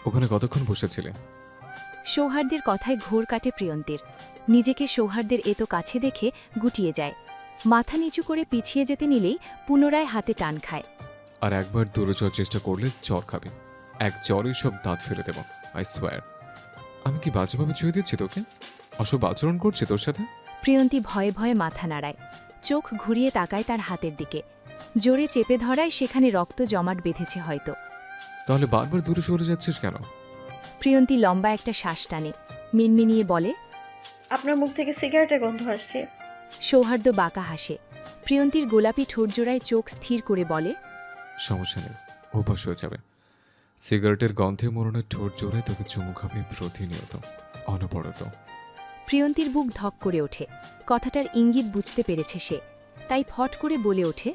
ওখানে কতক্ষণ বসেছিলে? সৌহার্দ্যের কথায় ঘোর কাটে প্রিয়ন্তীর। নিজেকে সৌহার্দ্যের এত কাছে দেখে গুটিয়ে যায়। মাথা নিচু করে পিছিয়ে যেতে নিলেই পুনরায় হাতে টান খায়। আর একবার দূরে যাওয়ার চেষ্টা করলে জ্বর খাবে, এক জ্বরেই সব দাঁত ফেলে দেব, আই সোয়ার। আমি কি বাজেভাবে ছুঁয়ে দিচ্ছি তোকে? অসব আচরণ করছি তোর সাথে? প্রিয়ন্তী ভয়ে ভয়ে মাথা নাড়ায়, চোখ ঘুরিয়ে তাকায় তার হাতের দিকে। জোরে চেপে ধরায় সেখানে রক্ত জমাট বেঁধেছে হয়তো। তাহলে বারবার দূরে সরে যাচ্ছিস কেন? প্রিয়ন্তী লম্বা একটা শ্বাস টানে, মিনমিনিয়ে বলে, আপনার মুখ থেকে সিগারেটের গন্ধ আসছে। সৌহার্দ্য বাঁকা হাসে। প্রিয়ন্তীর গোলাপি ঠোঁটজোড়ায় চোখ স্থির করে বলে, সমস্যা নেই, অভ্যাস হয়ে যাবে। সিগারেটের গন্ধে মরণের ঠোঁট জোড়ায় তোকে চুমু খাবে প্রতিনিয়ত, অনবরত। প্রিয়ন্তীর বুক ধক করে ওঠে। কথাটার ইঙ্গিত বুঝতে পেরেছে সে, তাই ফট করে বলে ওঠে,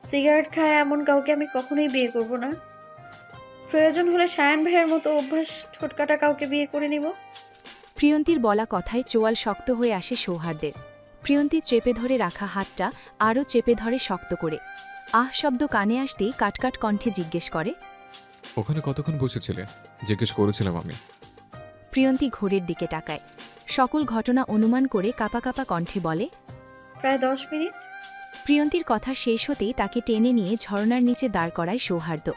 সিগারেট খায় এমন কাউকে আমি কখনোই বিয়ে করব না। প্রয়োজন হলে সায়ান ভাইয়ের মতো অভ্যাস ঠোটকাটা কাউকে বিয়ে করে নিব। প্রিয়ন্তীর বলা কথায় চোয়াল শক্ত হয়ে আসে সৌহার্দের। প্রিয়ন্তী চেপে ধরে রাখা হাতটা আরও চেপে ধরে শক্ত করে। আহ শব্দ কানে আসতেই কাটকাট কণ্ঠে জিজ্ঞেস করে, ওখানে কতক্ষণ বসেছিলে? জিজ্ঞেস করেছিলাম আমি। প্রিয়ন্তী ঘড়ির দিকে তাকায়। সকল ঘটনা অনুমান করে কাপা কাপা কণ্ঠে বলে, প্রায় 10 মিনিট। প্রিয়ন্তীর কথা শেষ হতেই তাকে টেনে নিয়ে ঝর্ণার নিচে দাঁড় করায় সৌহার্দ্য।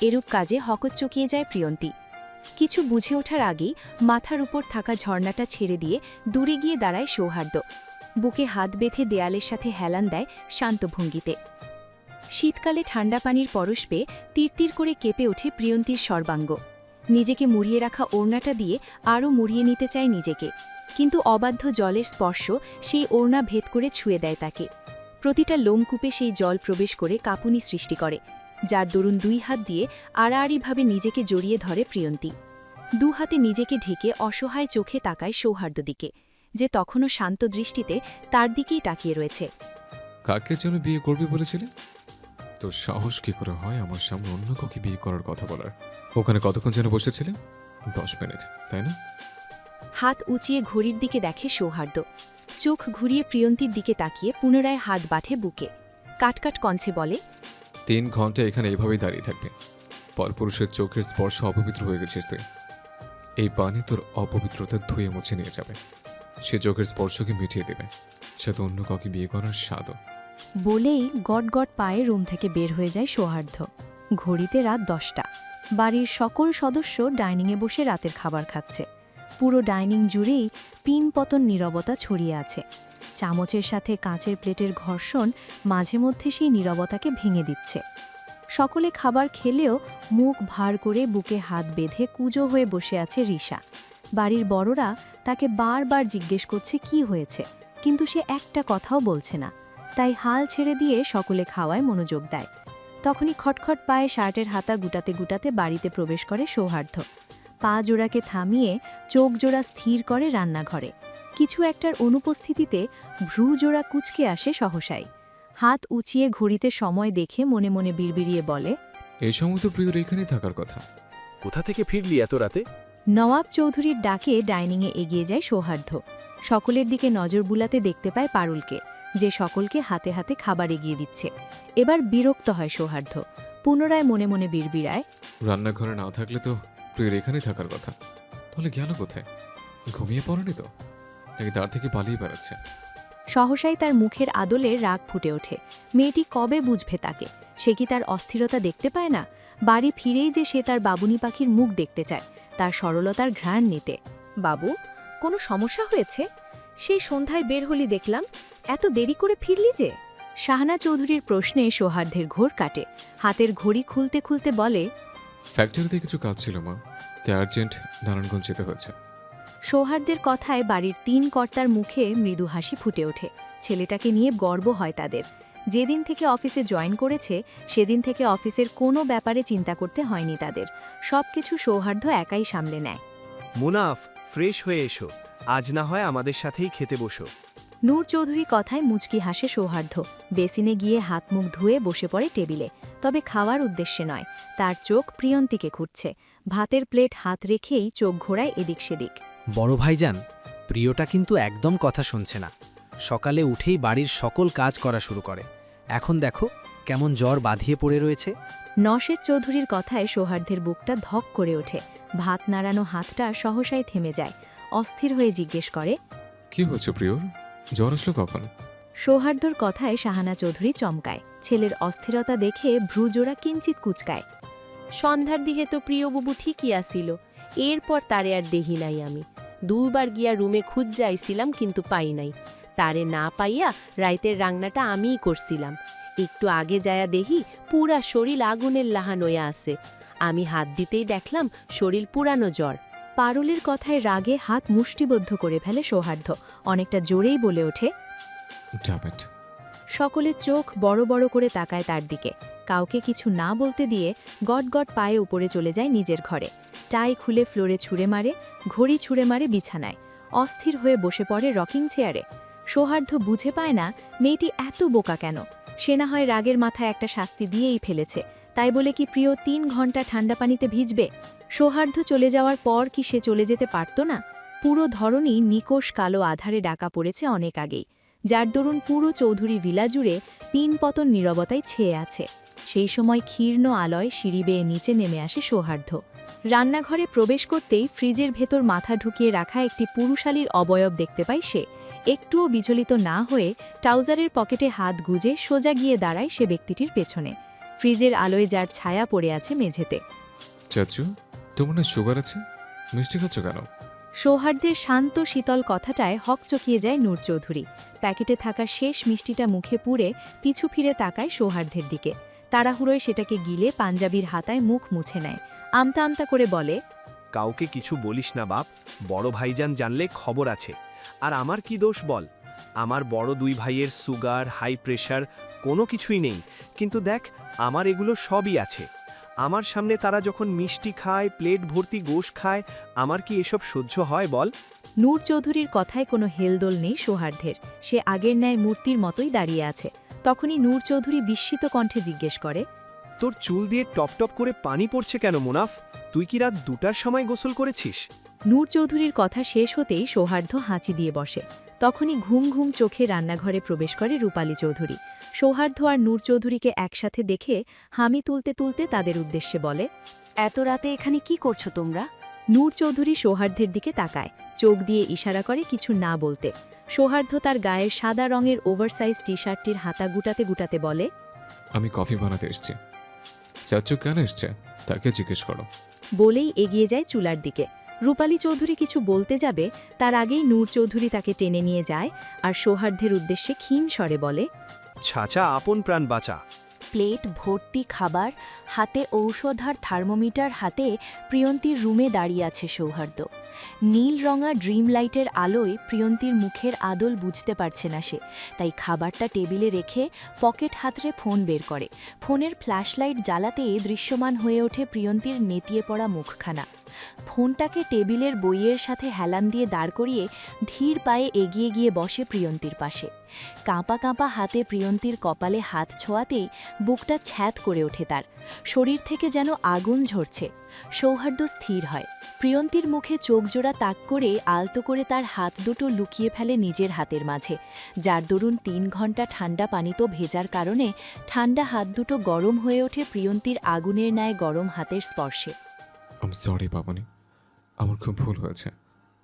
এরূপ কাজে হকচকিয়ে যায় প্রিয়ন্তী। কিছু বুঝে ওঠার আগেই মাথার উপর থাকা ঝর্ণাটা ছেড়ে দিয়ে দূরে গিয়ে দাঁড়ায় সৌহার্দ্য। বুকে হাত বেঁধে দেয়ালের সাথে হেলান দেয় শান্ত ভঙ্গিতে। শীতকালে ঠান্ডা পানির পরশ পেয়ে তীর করে কেঁপে ওঠে প্রিয়ন্তীর সর্বাঙ্গ। নিজেকে মুড়িয়ে রাখা ওড়নাটা দিয়ে আরও মুড়িয়ে নিতে চায় নিজেকে, কিন্তু অবাধ্য জলের স্পর্শ সেই ওড়না ভেদ করে ছুঁয়ে দেয় তাকে। প্রতিটা লোমকূপে সেই জল প্রবেশ করে কাঁপুনি সৃষ্টি করে, যার দরুন 2 হাত দিয়ে আড়াআড়িভাবে নিজেকে জড়িয়ে ধরে প্রিয়ন্তী। 2 হাতে নিজেকে ঢেকে অসহায় চোখে তাকায় সৌহার্দ্য দিকে, যে তখনও শান্ত দৃষ্টিতে তার দিকেই তাকিয়ে রয়েছে। কাকে যেন বিয়ে করবি বলেছিলে? তোর সাহস কি করে হয় আমার সামনে অন্য কাউকে বিয়ে করার কথা বলার? ওখানে কতক্ষণ যেন বসেছিলে? 10 মিনিট, তাই না? হাত উঁচিয়ে ঘড়ির দিকে দেখে সৌহার্দ্য। চোখ ঘুরিয়ে প্রিয়ন্তীর দিকে তাকিয়ে পুনরায় হাত বাঁধে বুকে। কাটকাট কণ্ঠে বলে, 3 ঘন্টা এখানে এইভাবেই দাঁড়িয়ে থাকবে। পরপুরুষের চোখের স্পর্শ অপবিত্র হয়ে গেছিস তুই। এই পানি তোর অপবিত্রতা ধুয়ে মুছে নিয়ে যাবে। সে চোখের স্পর্শকে মিটিয়ে দেবে। সে তো অন্য কাউকে বিয়ে করার স্বাদও। বলেই গট পায়ে রুম থেকে বের হয়ে যায় সৌহার্দ্য। ঘড়িতে রাত 10টা। বাড়ির সকল সদস্য ডাইনিংয়ে বসে রাতের খাবার খাচ্ছে। পুরো ডাইনিং জুড়েই পিনপতন নীরবতা ছড়িয়ে আছে। চামচের সাথে কাঁচের প্লেটের ঘর্ষণ মাঝে মধ্যে সেই নীরবতাকে ভেঙে দিচ্ছে। সকলে খাবার খেলেও মুখ ভার করে বুকে হাত বেঁধে কুঁজো হয়ে বসে আছে রিশা। বাড়ির বড়রা তাকে বারবার জিজ্ঞেস করছে কি হয়েছে, কিন্তু সে একটা কথাও বলছে না। তাই হাল ছেড়ে দিয়ে সকলে খাওয়ায় মনোযোগ দেয়। তখনই খটখট পায়ে শার্টের হাতা গুটাতে গুটাতে বাড়িতে প্রবেশ করে সৌহার্দ্য। পা জোড়াকে থামিয়ে চোখ জোড়া স্থির করে রান্নাঘরে। কিছু একটার অনুপস্থিতিতে ভ্রু জোড়া কুঁচকে আসে সহসাই। হাত উঁচিয়ে ঘড়িতে সময় দেখে মনে মনে বিড়বিড়িয়ে বলে, এই সময় তো প্রিয়র এখানেই থাকার কথা। কোথা থেকে ফিরলি এত রাতে? নওয়াব চৌধুরীর ডাকে ডাইনিংয়ে এগিয়ে যায় সৌহার্দ্য। সকলের দিকে নজর বুলাতে দেখতে পায় পারুলকে, যে সকলকে হাতে হাতে খাবার এগিয়ে দিচ্ছে। এবার বিরক্ত হয় সৌহার্দ্য। পুনরায় মনে মনে বিড়বিড়ায়, রান্নাঘরে না থাকলে তো প্রিয়র এখানেই থাকার কথা। তাহলে গেল কোথায়? ঘুমিয়ে পড়েনি তো, নাকি তার থেকে পালিয়ে বেড়াচ্ছে? সহসাই তার মুখের আদলে রাগ ফুটে ওঠে। মেয়েটি কবে বুঝবে তাকে? সে কি তার অস্থিরতা দেখতে পায় না? বাড়ি ফিরেই যে সে তার বাবুনি পাখির মুখ দেখতে চায়, তার সরলতার ঘ্রাণ নিতে। বাবু, কোনো সমস্যা হয়েছে? সেই সন্ধ্যায় বের হলি দেখলাম, এত দেরি করে ফিরলি যে? শাহানা চৌধুরীর প্রশ্নে সৌহার্দ্যের ঘোর কাটে। হাতের ঘড়ি খুলতে খুলতে বলে, ফ্যাক্টরিতে কিছু কাজ ছিল মা, তাই আর্জেন্ট নারায়ণগঞ্জ যেতে হয়েছে। সৌহার্দ্যের কথায় বাড়ির 3 কর্তার মুখে মৃদু হাসি ফুটে ওঠে। ছেলেটাকে নিয়ে গর্ব হয় তাদের। যেদিন থেকে অফিসে জয়েন করেছে সেদিন থেকে অফিসের কোনো ব্যাপারে চিন্তা করতে হয়নি তাদের। সবকিছু সৌহার্দ্য একাই সামলে নেয়। মুনাফ, ফ্রেশ হয়ে এসো, আজ না হয় আমাদের সাথেই খেতে বসো। নূর চৌধুরী কথায় মুচকি হাসে সৌহার্দ্য। বেসিনে গিয়ে হাত মুখ ধুয়ে বসে পড়ে টেবিলে, তবে খাওয়ার উদ্দেশ্যে নয়। তার চোখ প্রিয়ন্তীকে খুঁজছে। ভাতের প্লেট হাত রেখেই চোখ ঘোরায় এদিক সেদিক। বড় ভাইজান, প্রিয়টা কিন্তু একদম কথা শুনছে না। সকালে উঠেই বাড়ির সকল কাজ করা শুরু করে। এখন দেখো কেমন জ্বর বাঁধিয়ে পড়ে রয়েছে। নশের চৌধুরীর কথায় সৌহার্দ্যের বুকটা ধক করে ওঠে। ভাত নাড়ানো হাতটা সহসাই থেমে যায়। অস্থির হয়ে জিজ্ঞেস করে, কি হচ্ছে প্রিয়র? জ্বর আসলো কখন? সৌহার্দ্যর কথায় শাহানা চৌধুরী চমকায়। ছেলের অস্থিরতা দেখে ভ্রুজোড়া কিঞ্চিত কুচকায়। সন্ধ্যার দিকে তো প্রিয়বাবু ঠিকই আসিল, এরপর তারে আর দেহি নাই আমি। 2 বার গিয়া রুমে খুঁজ যাইছিলাম, কিন্তু পাই নাই। তারে না পাইয়া রাইতের রান্নাটা আমিই করছিলাম। একটু আগে যায়া দেহি পুরা শরীর আগুনের লাহান হইয়া আছে। আমি হাত দিতেই দেখলাম শরীর পুরানো জ্বর। পারুলের কথায় রাগে হাত মুষ্টিবদ্ধ করে ফেলে সৌহার্দ্য। অনেকটা জোরেই বলে ওঠে, Damn it! সকলের চোখ বড় বড় করে তাকায় তার দিকে। কাউকে কিছু না বলতে দিয়ে গট পায়ে উপরে চলে যায় নিজের ঘরে। টাই খুলে ফ্লোরে ছুঁড়ে মারে, ঘড়ি ছুঁড়ে মারে বিছানায়। অস্থির হয়ে বসে পড়ে রকিং চেয়ারে। সৌহার্দ্য বুঝে পায় না মেয়েটি এত বোকা কেন। সে না হয় রাগের মাথায় একটা শাস্তি দিয়েই ফেলেছে, তাই বলে কি প্রিয় ৩ ঘন্টা ঠান্ডা পানিতে ভিজবে? সৌহার্দ্য চলে যাওয়ার পর কি সে চলে যেতে পারত না? পুরো ধরনই নিকোষ কালো আধারে ডাকা পড়েছে অনেক আগেই, যার দরুন পুরো চৌধুরী ভিলা জুড়ে পিনপতন নীরবতায় ছেয়ে আছে। সেই সময় ক্ষীর্ণ আলয় সিঁড়ি বেয়ে নিচে নেমে আসে সৌহার্দ্য। রান্নাঘরে প্রবেশ করতেই ফ্রিজের ভেতর মাথা ঢুকিয়ে রাখা একটি পুরুষালীর অবয়ব দেখতে পায় সে। একটুও বিচলিত না হয়ে ট্রাউজারের পকেটে হাত গুজে সোজা গিয়ে দাঁড়ায় সে ব্যক্তিটির পেছনে। ফ্রিজের আলোয় যার ছায়া পড়ে আছে মেঝেতে। চাচু, তোমার না সুগার আছে? মিষ্টি খাচ্ছ কেন? সৌহার্দ্যের শান্ত শীতল কথাটায় হকচকিয়ে যায় নূর চৌধুরী। প্যাকেটে থাকা শেষ মিষ্টিটা মুখে পুরে পিছু ফিরে তাকায় সৌহার্দ্যের দিকে। তাড়াহুড়োয় সেটাকে গিলে পাঞ্জাবির হাতায় মুখ মুছে নেয়। আমতা আমতা করে বলে, কাউকে কিছু বলিস না বাপ, বড় ভাইজান জানলে খবর আছে। আর আমার কি দোষ বল? আমার বড় 2 ভাইয়ের সুগার, হাই প্রেশার কোনো কিছুই নেই, কিন্তু দেখ আমার এগুলো সবই আছে। আমার সামনে তারা যখন মিষ্টি খায়, প্লেট ভর্তি গোশ খায়, আমার কি এসব সহ্য হয় বল? নূর চৌধুরীর কথায় কোনো হেলদোল নেই সৌহার্দ্যের। সে আগের ন্যায় মূর্তির মতোই দাঁড়িয়ে আছে। তখনই নূর চৌধুরী বিস্মিত কণ্ঠে জিজ্ঞেস করে, তোর চুল দিয়ে টপ টপ করে পানি পড়ছে কেন মুনাফ? তুই কি রাত 2টার সময় গোসল করেছিস? নূর চৌধুরীর কথা শেষ হতেই সৌহার্দ্য হাঁচি দিয়ে বসে। তখনই ঘুম ঘুম চোখে রান্নাঘরে প্রবেশ করে রূপালী চৌধুরী। সৌহার্দ্য আর নূর চৌধুরীকে একসাথে দেখে হামি তুলতে তুলতে তাদের উদ্দেশ্যে বলে, এত রাতে এখানে কি করছো তোমরা? নূর চৌধুরী সৌহার্দ্যের দিকে তাকায়, চোখ দিয়ে ইশারা করে কিছু না বলতে। সৌহার্দ্য তার গায়ের সাদা রঙের ওভারসাইজ টি-শার্টটির হাতা গুটাতে গুটাতে বলে, আমি কফি বানাতে এসেছি। চাচু কেন এসছে তাকে জিজ্ঞেস করো। বলেই এগিয়ে যায় চুলার দিকে। রূপালী চৌধুরী কিছু বলতে যাবে, তার আগেই নূর চৌধুরী তাকে টেনে নিয়ে যায় আর সৌহার্দ্যের উদ্দেশ্যে ক্ষীণ স্বরে বলে, ছাচা আপন প্রাণ বাঁচা। প্লেট ভর্তি খাবার, হাতে ঔষধ আর থার্মোমিটার হাতে প্রিয়ন্তীর রুমে দাঁড়িয়ে আছে সৌহার্দ্য। নীল রঙা ড্রিম লাইটের আলোয় প্রিয়ন্তীর মুখের আদল বুঝতে পারছে না সে, তাই খাবারটা টেবিলে রেখে পকেট হাতড়ে ফোন বের করে। ফোনের ফ্ল্যাশলাইট জ্বালাতে দৃশ্যমান হয়ে ওঠে প্রিয়ন্তীর নেতিয়ে পড়া মুখখানা। ফোনটাকে টেবিলের বইয়ের সাথে হেলান দিয়ে দাঁড় করিয়ে ধীর পায়ে এগিয়ে গিয়ে বসে প্রিয়ন্তীর পাশে। কাঁপা কাঁপা হাতে প্রিয়ন্তীর কপালে হাত ছোঁয়াতেই বুকটা ছ্যাঁত করে ওঠে তার। শরীর থেকে যেন আগুন ঝরছে। সৌহার্দ্য স্থির হয়। প্রিয়ন্তীর মুখে চোখজোড়া তাক করে আলতো করে তার হাত দুটো লুকিয়ে ফেলে নিজের হাতের মাঝে, যার দরুন 3 ঘন্টা ঠান্ডা পানিতে ভেজার কারণে ঠান্ডা হাত দুটো গরম হয়ে ওঠে প্রিয়ন্তীর আগুনের ন্যায় গরম হাতের স্পর্শে। আমি সরি বাবানি, আমার খুব ভুল হয়েছে।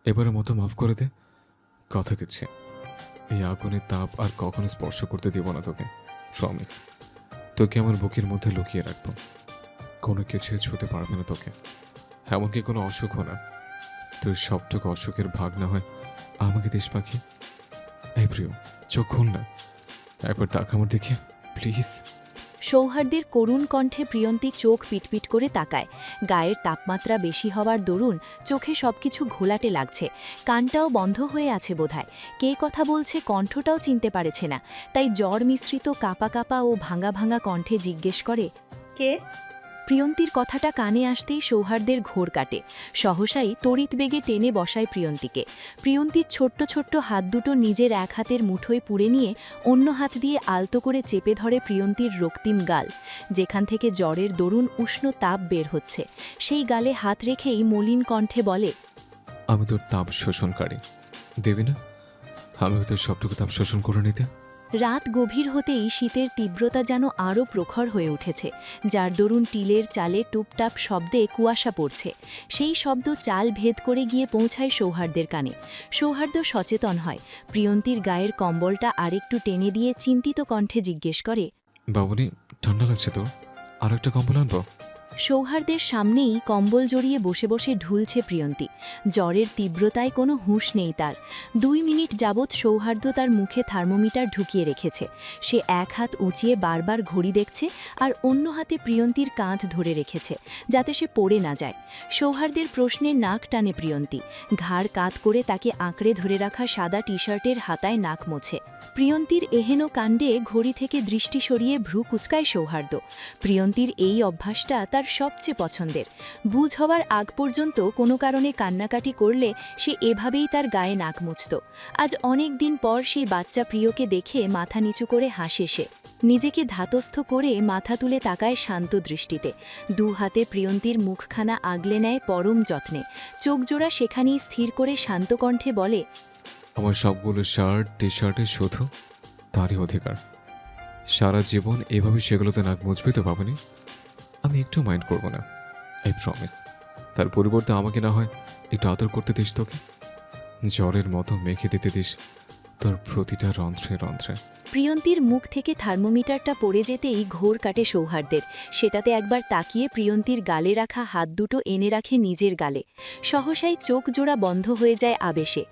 এবারের মতো মাফ করে দে। কথা দিচ্ছি এই আগুনের তাপ আর কখনো স্পর্শ করতে দেব না তোকে। প্রমিস। তোকে আমার বুকের মধ্যে লুকিয়ে রাখবো। কোনো কিছু ছুঁতে পারবে না তোকে, এমনকি কোনো অসুখও না। তুই সবটুকু অসুখের ভাগ না হয় আমাকে দিস পাখি। এই প্রিয়, চোখ খুল না, একবার তাক আমার দেখে প্লিজ। সৌহার্দ্যের করুণ কণ্ঠে প্রিয়ন্তী চোখ পিটপিট করে তাকায়। গায়ের তাপমাত্রা বেশি হওয়ার দরুন চোখে সবকিছু ঘোলাটে লাগছে। কানটাও বন্ধ হয়ে আছে বোধহয়। কে কথা বলছে কণ্ঠটাও চিনতে পারেছে না, তাই জ্বর মিশ্রিত কাঁপা কাঁপা ও ভাঙা ভাঙা কণ্ঠে জিজ্ঞেস করে, কে? প্রিয়ন্তীর কথাটা কানে আসতেই সৌহার্দ্যের ঘোর কাটে। সহসাই তড়িৎ বেগে টেনে বসায় প্রিয়ন্তীকে। প্রিয়ন্তীর ছোট্ট ছোট্ট হাত দুটো নিজের এক হাতের মুঠোয় পুড়ে নিয়ে অন্য হাত দিয়ে আলতো করে চেপে ধরে প্রিয়ন্তীর রক্তিম গাল, যেখান থেকে জ্বরের দরুন উষ্ণ তাপ বের হচ্ছে। সেই গালে হাত রেখেই মলিন কণ্ঠে বলে, আমি তোর তাপ শোষণকারী, দেবী না? আমি তোর সবটুকু তাপ শোষণ করে নিতে। রাত গভীর হতেই শীতের তীব্রতা যেন আরও প্রখর হয়ে উঠেছে, যার দরুন টিলের চালে টুপটাপ শব্দে কুয়াশা পড়ছে। সেই শব্দ চাল ভেদ করে গিয়ে পৌঁছায় সৌহার্দ্যের কানে। সৌহার্দ্য সচেতন হয়। প্রিয়ন্তীর গায়ের কম্বলটা আরেকটু টেনে দিয়ে চিন্তিত কণ্ঠে জিজ্ঞেস করে, বাবুনি ঠান্ডা লাগছে তো, আর একটা কম্বল আনবো? সৌহার্দ্যের সামনেই কম্বল জড়িয়ে বসে বসে ঢুলছে প্রিয়ন্তী। জ্বরের তীব্রতায় কোনো হুঁশ নেই তার। 2 মিনিট যাবৎ সৌহার্দ্য তার মুখে থার্মোমিটার ঢুকিয়ে রেখেছে। সে এক হাত উঁচিয়ে বারবার ঘড়ি দেখছে আর অন্য হাতে প্রিয়ন্তীর কাঁধ ধরে রেখেছে, যাতে সে পড়ে না যায়। সৌহার্দ্যের প্রশ্নে নাক টানে প্রিয়ন্তী। ঘাড় কাত করে তাকে আঁকড়ে ধরে রাখা সাদা টি-শার্টের হাতায় নাক মোছে। প্রিয়ন্তীর এহেন কাণ্ডে ঘড়ি থেকে দৃষ্টি সরিয়ে ভ্রু কুচকায় সৌহার্দ্য। প্রিয়ন্তীর এই অভ্যাসটা তার তার সবচেয়ে পছন্দের। বুঝ হওয়ার আগ পর্যন্ত কোনো কারণে কান্নাকাটি করলে সে এভাবেই তার গায়ে নাক মুছত। আজ অনেক দিন পর সেই বাচ্চা প্রিয়কে দেখে মাথা নিচু করে হাসে সে। নিজেকে ধাতস্থ করে মাথা তুলে তাকায় শান্ত দৃষ্টিতে। দু হাতে প্রিয়ন্তীর মুখখানা আগলে নেয় পরম যত্নে। চোখজোড়া সেখানেই স্থির করে শান্ত কণ্ঠে বলে, আমার সবগুলো শার্ট টি শার্টে শুধু তারই অধিকার। সারা জীবন এভাবে সেগুলোতে নাক মুছবি তো বাবুনি? আমি একটু মাইন্ড করব না, আই প্রমিস। তার পরিবর্তে আমাকে না হয় একটু আদর করতে দিস, তোকে জ্বরের মতো মেখে দিতে দিস তোর প্রতিটা রন্ধ্রে রন্ধ্রে। প্রিয়ন্তীর মুখ থেকে থার্মোমিটারটা পড়ে যেতেই ঘোর কাটে সৌহার্দের। সেটাতে একবার তাকিয়ে প্রিয়ন্তীর গালে রাখা হাত দুটো এনে রাখে নিজের গালে। সহসাই চোখ জোড়া বন্ধ হয়ে যায় আবেশে।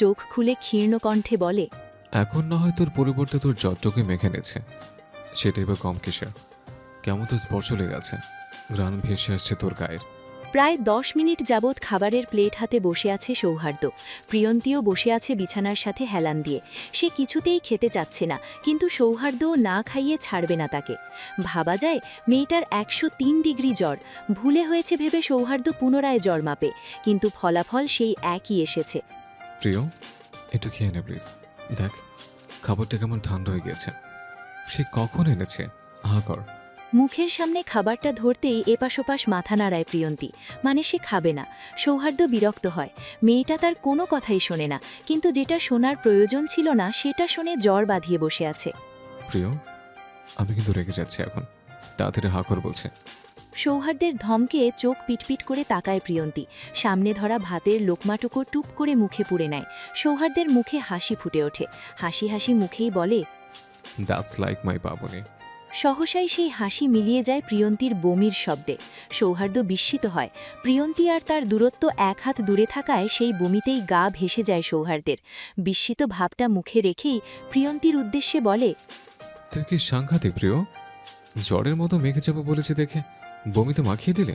চোখ খুলে ক্ষীর্ণ কণ্ঠে বলে, এখন না হয় তোর পরিবর্তে তোর জ্বরটাকে মেখে নেছে, সেটাই বা কম কিসের? কেমন তো স্পর্শ লেগে আছে, গ্রান ভেসে আসছে তোর গায়ের। প্রায় 10 মিনিট যাবৎ খাবারের প্লেট হাতে বসে আছে সৌহার্দ্য। প্রিয়ন্তীও বসে আছে বিছানার সাথে হেলান দিয়ে। সে কিছুতেই খেতে চাচ্ছে না, কিন্তু সৌহার্দ্যও না খাইয়ে ছাড়বে না তাকে। ভাবা যায় মেয়েটার 103 ডিগ্রি জ্বর। ভুলে হয়েছে ভেবে সৌহার্দ্য পুনরায় জ্বর মাপে, কিন্তু ফলাফল সেই একই এসেছে। প্রিয়, একটু খেয়ে নে প্লিজ। দেখ খাবারটা কেমন ঠান্ডা হয়ে গেছে। সে কখন এনেছে? আহা কর। মুখের সামনে খাবারটা ধরতেই এপাশ ওপাশ মাথা নাড়ায় প্রিয়ন্তী, মানে সে খাবে না। সৌহার্দ্য বিরক্ত হয়। মেয়েটা তার কোনো কথাই শোনে না, কিন্তু যেটা শোনার প্রয়োজন ছিল না সেটা শুনে জ্বর বাঁধিয়ে বসে আছে। প্রিয়, আমি কিন্তু রেগে যাচ্ছি এখন, তাড়াতাড়ি হা কর বলছে। সৌহার্দ্যের ধমকে চোখ পিটপিট করে তাকায় প্রিয়ন্তী। সামনে ধরা ভাতের লোকমাটুকু টুপ করে মুখে পুড়ে নেয়। সৌহার্দ্যের মুখে হাসি ফুটে ওঠে। হাসি হাসি মুখেই বলে, দ্যাটস লাইক মাই বাবুনি। সহসাই সেই হাসি মিলিয়ে যায় প্রিয়ন্তীর বমির শব্দে। সৌহার্দ্য বিস্মিত হয়। প্রিয়ন্তী আর তার দূরত্ব 1 হাত দূরে থাকায় সেই বমিতেই গা ভেসে যায় সৌহার্দ্যের। বিস্মিত ভাবটা মুখে রেখেই প্রিয়ন্তীর উদ্দেশ্যে বলে, তুই কি সাংঘাতিক প্রিয়, জ্বরের মতো মেঘে যাবো বলেছি দেখে বমি তো মাখিয়ে দিলে।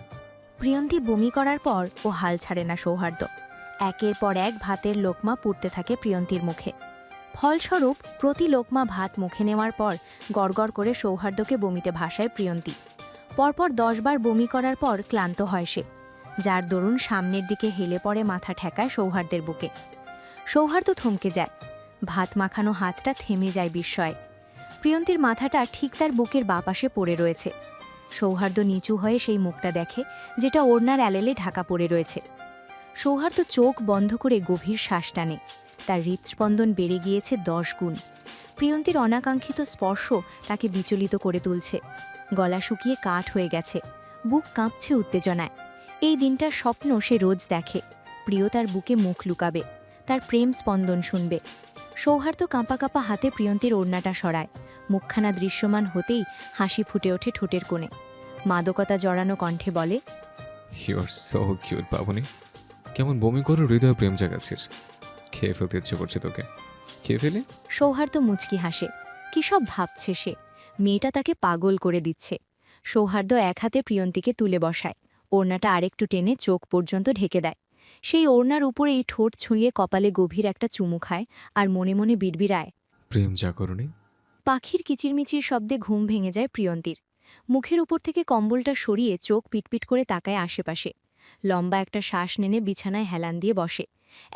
প্রিয়ন্তী বমি করার পর ও হাল ছাড়ে না সৌহার্দ্য। একের পর এক ভাতের লোকমা পুড়তে থাকে প্রিয়ন্তীর মুখে। ফলস্বরূপ প্রতি লোকমা ভাত মুখে নেওয়ার পর গড়গড় করে সৌহার্দ্যকে বমিতে ভাসায় প্রিয়ন্তী। পরপর 10 বার বমি করার পর ক্লান্ত হয় সে, যার দরুন সামনের দিকে হেলে পড়ে মাথা ঠেকায় সৌহার্দ্যের বুকে। সৌহার্দ্য থমকে যায়। ভাত মাখানো হাতটা থেমে যায় বিস্ময়ে। প্রিয়ন্তীর মাথাটা ঠিক তার বুকের বাঁ পাশে পড়ে রয়েছে। সৌহার্দ্য নিচু হয়ে সেই মুখটা দেখে, যেটা ওড়নার অ্যালেলে ঢাকা পড়ে রয়েছে। সৌহার্দ্য চোখ বন্ধ করে গভীর শ্বাস টানে। তার হৃৎস্পন্দন বেড়ে গিয়েছে 10 গুণ। প্রিয়ন্তীর অনাকাঙ্ক্ষিত স্পর্শ তাকে বিচলিত করে তুলছে। গলা শুকিয়ে কাঠ হয়ে গেছে, বুক কাঁপছে উত্তেজনায়। এই দিনটার স্বপ্ন সে রোজ দেখে। প্রিয় তার বুকে মুখ লুকাবে, তার প্রেম স্পন্দন শুনবে। সৌহার্দ্য কাঁপা কাঁপা হাতে প্রিয়ন্তীর ওড়নাটা সরায়। মুখখানা দৃশ্যমান হতেই হাসি ফুটে ওঠে ঠোঁটের কোণে। মাদকতা জড়ানো কণ্ঠে বলে, ইউ আর সো কিউট বাবুনি। কেমন বমি করে হৃদয় প্রেম জাগাচ্ছিস। খেয়ে ফেলতে ইচ্ছে করছে তোকে, খেয়ে ফেলে। সৌহার্দ্য মুচকি হাসে। কী সব ভাবছে সে, মেয়েটা তাকে পাগল করে দিচ্ছে। সৌহার্দ্য এক হাতে প্রিয়ন্তীকে তুলে বসায়, ওড়নাটা আরেকটু টেনে চোখ পর্যন্ত ঢেকে দেয়। সেই ওড়নার উপরেই ঠোঁট ছুঁয়ে কপালে গভীর একটা চুমু খায় আর মনে মনে বিড়বিড়ায়, প্রেম জাগরণী। পাখির কিচিরমিচির শব্দে ঘুম ভেঙে যায় প্রিয়ন্তীর। মুখের উপর থেকে কম্বলটা সরিয়ে চোখ পিটপিট করে তাকায় আশেপাশে। লম্বা একটা শ্বাস নেনে বিছানায় হেলান দিয়ে বসে,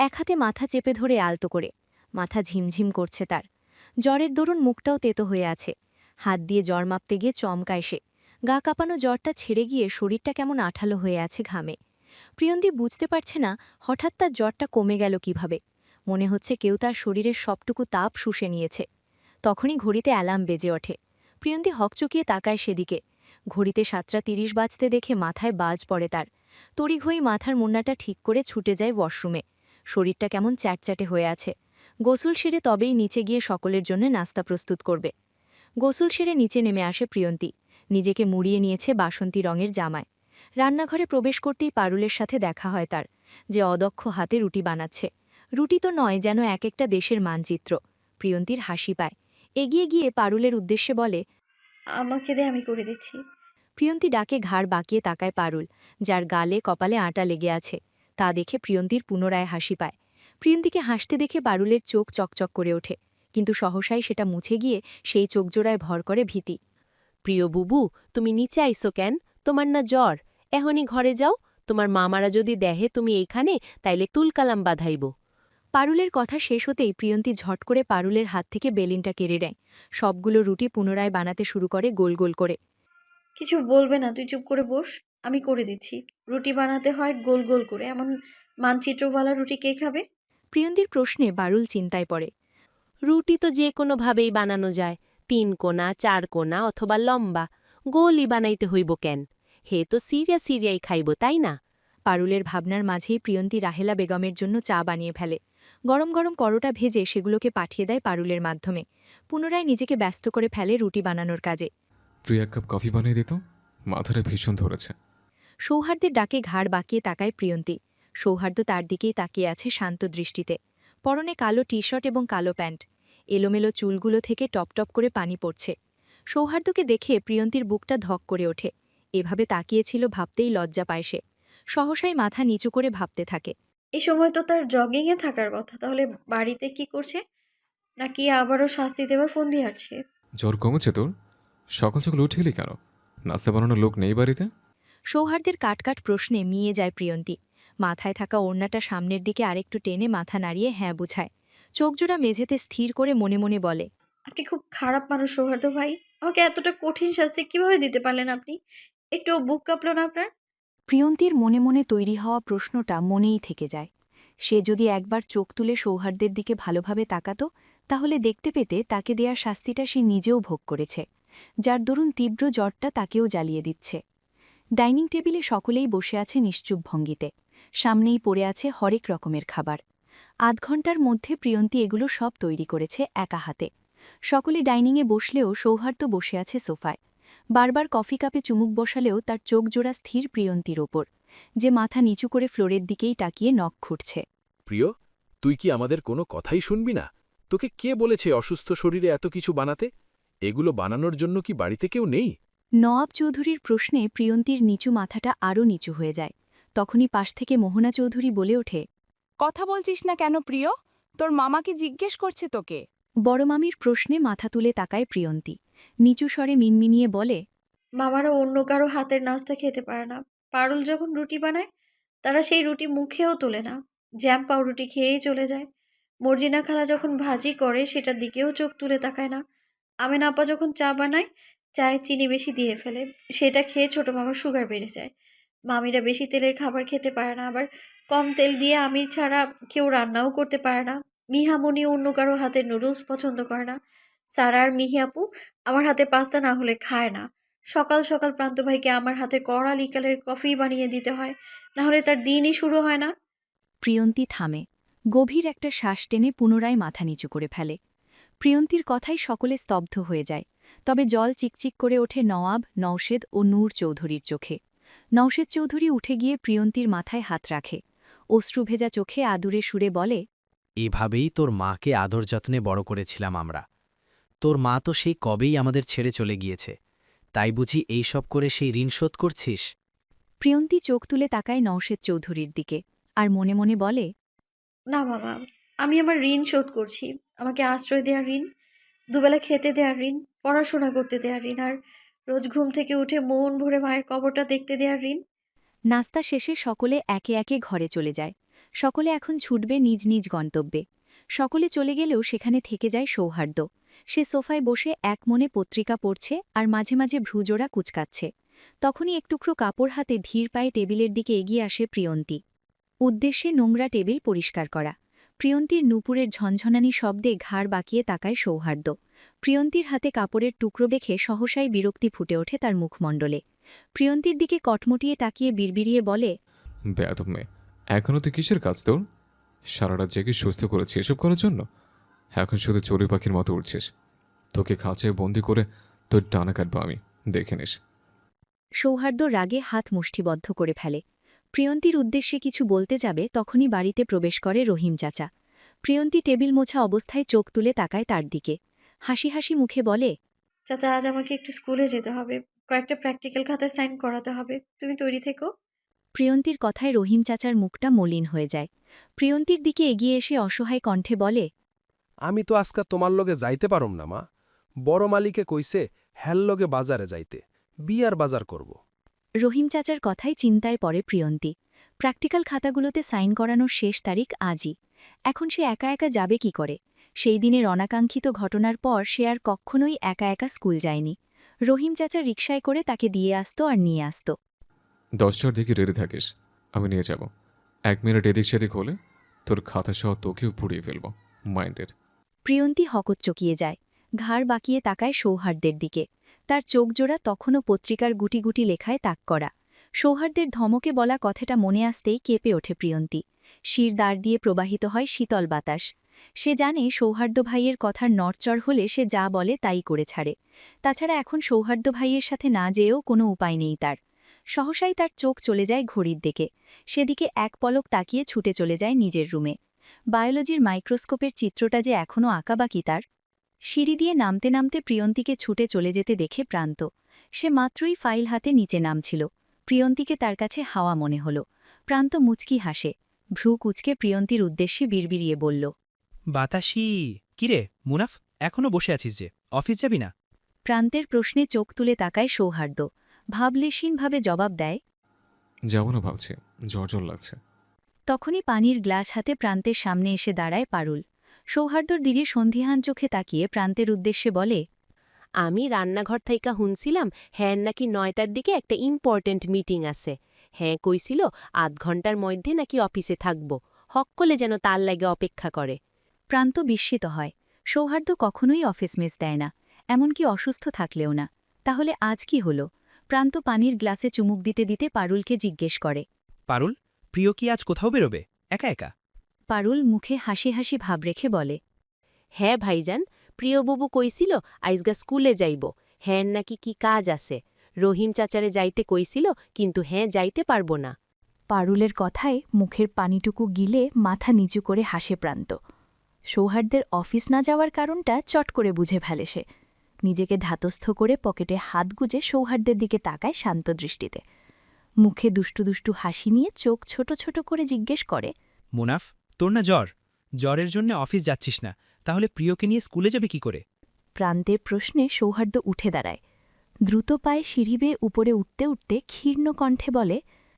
এক হাতে মাথা চেপে ধরে আলতো করে। মাথা ঝিমঝিম করছে তার। জ্বরের দরুন মুখটাও তেতো হয়ে আছে। হাত দিয়ে জ্বর মাপতে গিয়ে চমকায় সে। গা কাঁপানো জ্বরটা ছেড়ে গিয়ে শরীরটা কেমন আঠালো হয়ে আছে ঘামে। প্রিয়ন্তী বুঝতে পারছে না হঠাৎ তার জ্বরটা কমে গেল কিভাবে। মনে হচ্ছে কেউ তার শরীরের সবটুকু তাপ শুষে নিয়েছে। তখনই ঘড়িতে অ্যালার্ম বেজে ওঠে। প্রিয়ন্তী হকচকিয়ে তাকায় সেদিকে। ঘড়িতে 7:30 বাজতে দেখে মাথায় বাজ পড়ে তার। তড়িঘড়ি মাথার মুন্নাটা ঠিক করে ছুটে যায় ওয়াশরুমে। শরীরটা কেমন চ্যাটচ্যাটে হয়ে আছে। গোসল সেরে তবেই নিচে গিয়ে সকলের জন্য নাস্তা প্রস্তুত করবে। গোসল সেরে নিচে নেমে আসে প্রিয়ন্তী। নিজেকে মুড়িয়ে নিয়েছে বাসন্তী রঙের জামায়। রান্নাঘরে প্রবেশ করতেই পারুলের সাথে দেখা হয় তার, যে অদক্ষ হাতে রুটি বানাচ্ছে। রুটি তো নয়, যেন এক একটা দেশের মানচিত্র। প্রিয়ন্তীর হাসি পায়। এগিয়ে গিয়ে পারুলের উদ্দেশ্যে বলে, আমাকে দে, আমি করে দিচ্ছি। প্রিয়ন্তী ডাকে ঘাড় বাঁকিয়ে তাকায় পারুল, যার গালে কপালে আটা লেগে আছে। তা দেখে প্রিয়ন্তীর পুনরায় হাসি পায়। প্রিয়ন্তীকে হাসতে দেখে পারুলের চোখ চকচক করে ওঠে, কিন্তু সহসাই সেটা মুছে গিয়ে সেই চোখজোড়ায় ভর করে ভীতি। প্রিয় বুবু, তুমি নিচে আইসো কেন? তোমার না জ্বর, এখনই ঘরে যাও, তোমার মামারা যদি দেহে তুমি এইখানে তাইলে তুলকালাম বাধাইব। পারুলের কথা শেষ হতেই প্রিয়ন্তী ঝট করে পারুলের হাত থেকে বেলিনটা কেড়ে নেয়। সবগুলো রুটি পুনরায় বানাতে শুরু করে গোল গোল করে। কিছু বলবে না, তুই চুপ করে বস, আমি করে দিচ্ছি। রুটি বানাতে হয় গোল গোল করে, এমন মানচিত্রওয়ালা রুটি কে খাবে? প্রিয়ন্তীর প্রশ্নে পারুল চিন্তায় পড়ে। রুটি তো যে কোনোভাবেই বানানো যায়, 3 কোনা 4 কোনা অথবা লম্বা, গোলই বানাইতে হইব কেন? হে তো সিরিয়া সিরিয়াই খাইব, তাই না? পারুলের ভাবনার মাঝেই প্রিয়ন্তী রাহেলা বেগমের জন্য চা বানিয়ে ফেলে। গরম গরম পরোটা ভেজে সেগুলোকে পাঠিয়ে দেয় পারুলের মাধ্যমে। পুনরায় নিজেকে ব্যস্ত করে ফেলে রুটি বানানোর কাজে। প্রিয়া এক কাপ কফি বানিয়ে দিত, মাথাটা ভীষণ ধরেছে। সৌহার্দ্যের ডাকে ঘাড় বাঁকিয়ে তাকায় প্রিয়ন্তী। সৌহার্দ্য তার দিকেই তাকিয়ে আছে শান্ত দৃষ্টিতে। পরনে কালো টি শার্ট এবং কালো প্যান্ট। এলোমেলো চুলগুলো থেকে টপ টপ করে পানি পড়ছে। সৌহার্দ্যকে দেখে প্রিয়ন্তীর বুকটা ধক করে ওঠে। এভাবে তাকিয়েছিল ভাবতেই লজ্জা পায় সে। সহসাই মাথা নিচু করে ভাবতে থাকে। এই সময় তো তার জগিংয়ে থাকার কথা, তাহলে বাড়িতে কি করছে? নাকি আবারও শাস্তি দেবার ফোন দিয়ে আসছে? জ্বর কমেছে তোর? সকাল সকাল উঠে এলি কেন? নাস্তা বানানোর লোক নেই বাড়িতে? সৌহার্দ্যের কাটকাট প্রশ্নে মিয়ে যায় প্রিয়ন্তী। মাথায় থাকা ওড়নাটা সামনের দিকে আরেকটু টেনে মাথা নাড়িয়ে হ্যাঁ বুঝায়। চোখজোড়া মেঝেতে স্থির করে মনে মনে বলে, আপনি খুব খারাপ মানুষ সৌহার্দ্য ভাই। আমাকে এতটা কঠিন শাস্তি কিভাবে দিতে পারলেন আপনি? একটু বুক কাঁপলো না আপনার? প্রিয়ন্তীর মনে মনে তৈরি হওয়া প্রশ্নটা মনেই থেকে যায়। সে যদি একবার চোখ তুলে সৌহার্দ্যের দিকে ভালোভাবে তাকাত, তাহলে দেখতে পেতে তাকে দেয়া শাস্তিটা সে নিজেও ভোগ করেছে, যার দরুন তীব্র জ্বরটা তাকেও জ্বালিয়ে দিচ্ছে। ডাইনিং টেবিলে সকলেই বসে আছে নিশ্চুপ ভঙ্গিতে। সামনেই পড়ে আছে হরেক রকমের খাবার। আধ ঘণ্টার মধ্যে প্রিয়ন্তী এগুলো সব তৈরি করেছে একা হাতে। সকলে ডাইনিংয়ে বসলেও সৌহার্দ্য বসে আছে সোফায়। বারবার কফি কাপে চুমুক বসালেও তার চোখ জোড়া স্থির প্রিয়ন্তীর ওপর, যে মাথা নিচু করে ফ্লোরের দিকেই তাকিয়ে নখ খুঁটছে। প্রিয়, তুই কি আমাদের কোনো কথাই শুনবি না? তোকে কে বলেছে অসুস্থ শরীরে এত কিছু বানাতে? এগুলো বানানোর জন্য কি বাড়িতে কেউ নেই? নওয়াব চৌধুরীর প্রশ্নে প্রিয়ন্তীর নিচু মাথাটা আরও নিচু হয়ে যায়। তখনই পাশ থেকে মোহনা চৌধুরী বলে ওঠে, কথা বলছিস না কেন প্রিয়? তোর মামাকে জিজ্ঞেস করছে তোকে। বড় মামির প্রশ্নে মাথা তুলে তাকায় প্রিয়ন্তী। নিচু স্বরে মিনমিনিয়ে বলে, মামারা অন্য কারো হাতের নাস্তা খেতে পারে না। পারুল যখন রুটি বানায়, তারা সেই রুটি মুখেও তোলে না, জ্যাম পাউরুটি খেয়েই চলে যায়। মর্জিনা খালা যখন ভাজি করে, সেটার দিকেও চোখ তুলে তাকায় না। আমেন আপা যখন চা বানায়, চায়ে চিনি বেশি দিয়ে ফেলে, সেটা খেয়ে ছোট মামার সুগার বেড়ে যায়। মামিরা বেশি তেলের খাবার খেতে পারে না, আবার কম তেল দিয়ে আমির ছাড়া কেউ রান্নাও করতে পারে না। মিহামণি অন্য কারো হাতের নুডলস পছন্দ করে না। সারা আর মিহি আপু আমার হাতে পাস্তা না হলে খায় না। সকাল সকাল প্রান্ত ভাইকে আমার হাতের কড়া লিকালের কফি বানিয়ে দিতে হয়, না হলে তার দিনই শুরু হয় না। প্রিয়ন্তী থামে। গভীর একটা শ্বাস টেনে পুনরায় মাথা নিচু করে ফেলে। প্রিয়ন্তীর কথাই সকলে স্তব্ধ হয়ে যায়। তবে জল চিকচিক করে ওঠে নওয়াব, নওশেদ ও নূর চৌধুরীর চোখে। নওশেদ চৌধুরী উঠে গিয়ে প্রিয়ন্তীর মাথায় হাত রাখে। অশ্রুভেজা চোখে আদুরে সুরে বলে, এভাবেই তোর মাকে আদর যত্নে বড় করেছিলাম আমরা। তোর মা তো সেই কবেই আমাদের ছেড়ে চলে গিয়েছে, তাই বুঝি এই সব করে সেই ঋণ শোধ করছিস? প্রিয়ন্তী চোখ তুলে তাকায় নওশেদ চৌধুরীর দিকে, আর মনে মনে বলে, না মামা, আমি আমার ঋণ শোধ করছি। আমাকে আশ্রয় দেওয়ার ঋণ, দুবেলা খেতে দেওয়ার ঋণ, পড়াশোনা করতে দেওয়ার ঋণ, আর রোজ ঘুম থেকে উঠে মন ভরে মায়ের কবরটা দেখতে দেওয়ার ঋণ। নাস্তা শেষে সকলে একে একে ঘরে চলে যায়। সকলে এখন ছুটবে নিজ নিজ গন্তব্যে। সকলে চলে গেলেও সেখানে থেকে যায় সৌহার্দ্য। সে সোফায় বসে এক মনে পত্রিকা পড়ছে আর মাঝে মাঝে ভ্রুজোড়া কুচকাচ্ছে। তখনই এক টুকরো কাপড় হাতে ধীর পায়ে টেবিলের দিকে এগিয়ে আসে প্রিয়ন্তী। উদ্দেশ্যে নোংরা টেবিল পরিষ্কার করা। প্রিয়ন্তীর নুপুরের ঝনঝনানি শব্দে ঘাড় বাঁকিয়ে তাকায় সৌহার্দ্য। প্রিয়ন্তীর হাতে কাপড়ের টুকরো দেখে সহসাই বিরক্তি ফুটে ওঠে তার মুখমণ্ডলে। প্রিয়ন্তীর দিকে কটমটিয়ে তাকিয়ে বিড়বিড়িয়ে বলে, বেয়াদব মেয়ে, এখনও তুই কিসের কাজ তোর? সারা রাত জেগে সুস্থ করেছি এসব করার জন্য? এখন শুধু চড়ুই পাখির মতো উঠছিস। তোকে খাঁচায় বন্দি করে তোর ডানা কাটবো আমি, দেখে নিস। সৌহার্দ্য রাগে হাত মুষ্টিবদ্ধ করে ফেলে। প্রিয়ন্তীর উদ্দেশ্যে কিছু বলতে যাবে তখনই বাড়িতে প্রবেশ করে রহিম চাচা। প্রিয়ন্তী টেবিল মোছা অবস্থায় চোখ তুলে তাকায় তার দিকে। হাসি হাসি মুখে বলে, চাচা, আজ আমাকে একটু স্কুলে যেতে হবে, কয়েকটা প্র্যাকটিক্যাল খাতায় সাইন করাতে হবে, তুমি তৈরি থেকো। প্রিয়ন্তীর কথায় রহিম চাচার মুখটা মলিন হয়ে যায়। প্রিয়ন্তীর দিকে এগিয়ে এসে অসহায় কণ্ঠে বলে, আমি তো আজকা তোমার লগে যাইতে পারুম না মা। বড় মালিকে কইছে হ্যাল লগে বাজারে যাইতে, বিয়ার বাজার করব। রহিম চাচার কথায় চিন্তায় পড়ে প্রিয়ন্তী। প্র্যাকটিক্যাল খাতাগুলোতে সাইন করানোর শেষ তারিখ আজই। এখন সে একা একা যাবে কি করে? সেই দিনের অনাকাঙ্ক্ষিত ঘটনার পর সে আর কখনোই একা একা স্কুল যায়নি। রহিম চাচা রিকশায় করে তাকে দিয়ে আসতো আর নিয়ে আসতো। 10টার দিকে রেডি থাকিস, আমি নিয়ে যাব। 1 মিনিট এদিক সেদিক হলে তোর খাতা সহ তোকেও পুড়িয়ে ফেলব। মাইন্ডেড। প্রিয়ন্তী হকচকিয়ে যায়, ঘাড় বাঁকিয়ে তাকায় সৌহার্দ্যের দিকে। তার চোখজোড়া তখনও পত্রিকার গুটি গুটি লেখায় তাক করা। সৌহার্দ্যের ধমকে বলা কথাটা মনে আসতেই কেঁপে ওঠে প্রিয়ন্তী। শির দাঁড় দিয়ে প্রবাহিত হয় শীতল বাতাস। সে জানে সৌহার্দ্য ভাইয়ের কথার নড়চড় হলে সে যা বলে তাই করে ছাড়ে। তাছাড়া এখন সৌহার্দ্য ভাইয়ের সাথে না যেয়েও কোনো উপায় নেই তার। সহসাই তার চোখ চলে যায় ঘড়ির দিকে। সেদিকে এক পলক তাকিয়ে ছুটে চলে যায় নিজের রুমে। বায়োলজির মাইক্রোস্কোপের চিত্রটা যে এখনও আঁকাবাকি তার। সিঁড়ি দিয়ে নামতে নামতে প্রিয়ন্তীকে ছুটে চলে যেতে দেখে প্রান্ত। সে মাত্রই ফাইল হাতে নিচে নামছিল। প্রিয়ন্তীকে তার কাছে হাওয়া মনে হল। প্রান্ত মুচকি হাসে, ভ্রু কুচকে প্রিয়ন্তীর উদ্দেশ্যে বিড়বিড়িয়ে বলল, বাতাসি, কিরে মুনাফ, এখনো বসে আছিস যে, অফিস যাবি না? প্রান্তের প্রশ্নে চোখ তুলে তাকায় সৌহার্দ্য। ভাবলেশীনভাবে জবাব দেয়, যাব না ভাবছি, জ্বর জ্বর লাগছে। তখনই পানির গ্লাস হাতে প্রান্তের সামনে এসে দাঁড়ায় পারুল। সৌহার্দ্যর দিকে সন্ধিহান চোখে তাকিয়ে প্রান্তের উদ্দেশ্যে বলে, আমি রান্নাঘর থাইকা হুনছিলাম হ্যাঁ নাকি 9টার দিকে একটা ইম্পর্টেন্ট মিটিং আছে। হ্যাঁ কইছিল 8 ঘন্টার মধ্যে নাকি অফিসে থাকব, হক্কলে যেন তার লাগে অপেক্ষা করে। প্রান্ত বিস্মিত হয়। সৌহার্দ্য কখনোই অফিস মিস দেয় না, এমনকি অসুস্থ থাকলেও না। তাহলে আজ কি হল? প্রান্ত পানির গ্লাসে চুমুক দিতে দিতে পারুলকে জিজ্ঞেস করে। পারুল, প্রিয় কি আজ কোথাও বেরোবে একা একা? পারুল মুখে হাসি হাসি ভাব রেখে বলে, হ্যাঁ ভাইজান, প্রিয়বাবু কইছিল আইজগা স্কুলে যাইব, হ্যাঁ নাকি কি কাজ আছে। রহিম চাচারে যাইতে কইছিল, কিন্তু হ্যাঁ যাইতে পারব না। পারুলের কথায় মুখের পানিটুকু গিলে মাথা নিচু করে হাসে প্রান্ত। সৌহার্দ্যের অফিস না যাওয়ার কারণটা চট করে বুঝে ফেলে সে। নিজেকে ধাতস্থ করে পকেটে হাত গুজে সৌহার্দ্যের দিকে তাকায় শান্ত দৃষ্টিতে। মুখে দুষ্টু দুষ্টু হাসি নিয়ে চোখ ছোট ছোট করে জিজ্ঞেস করে, মুনাফ, তোর না জ্বর? জ্বরের জন্য অফিস যাচ্ছিস না, তাহলে প্রিয়কে নিয়ে স্কুলে যাবে কি করে? প্রান্তের প্রশ্নে সৌহার্দ্য উঠে দাঁড়ায়। দ্রুত পায়ে সিঁড়ি বেয়ে উপরে উঠতে উঠতে ক্ষীর্ণ কণ্ঠে বলে,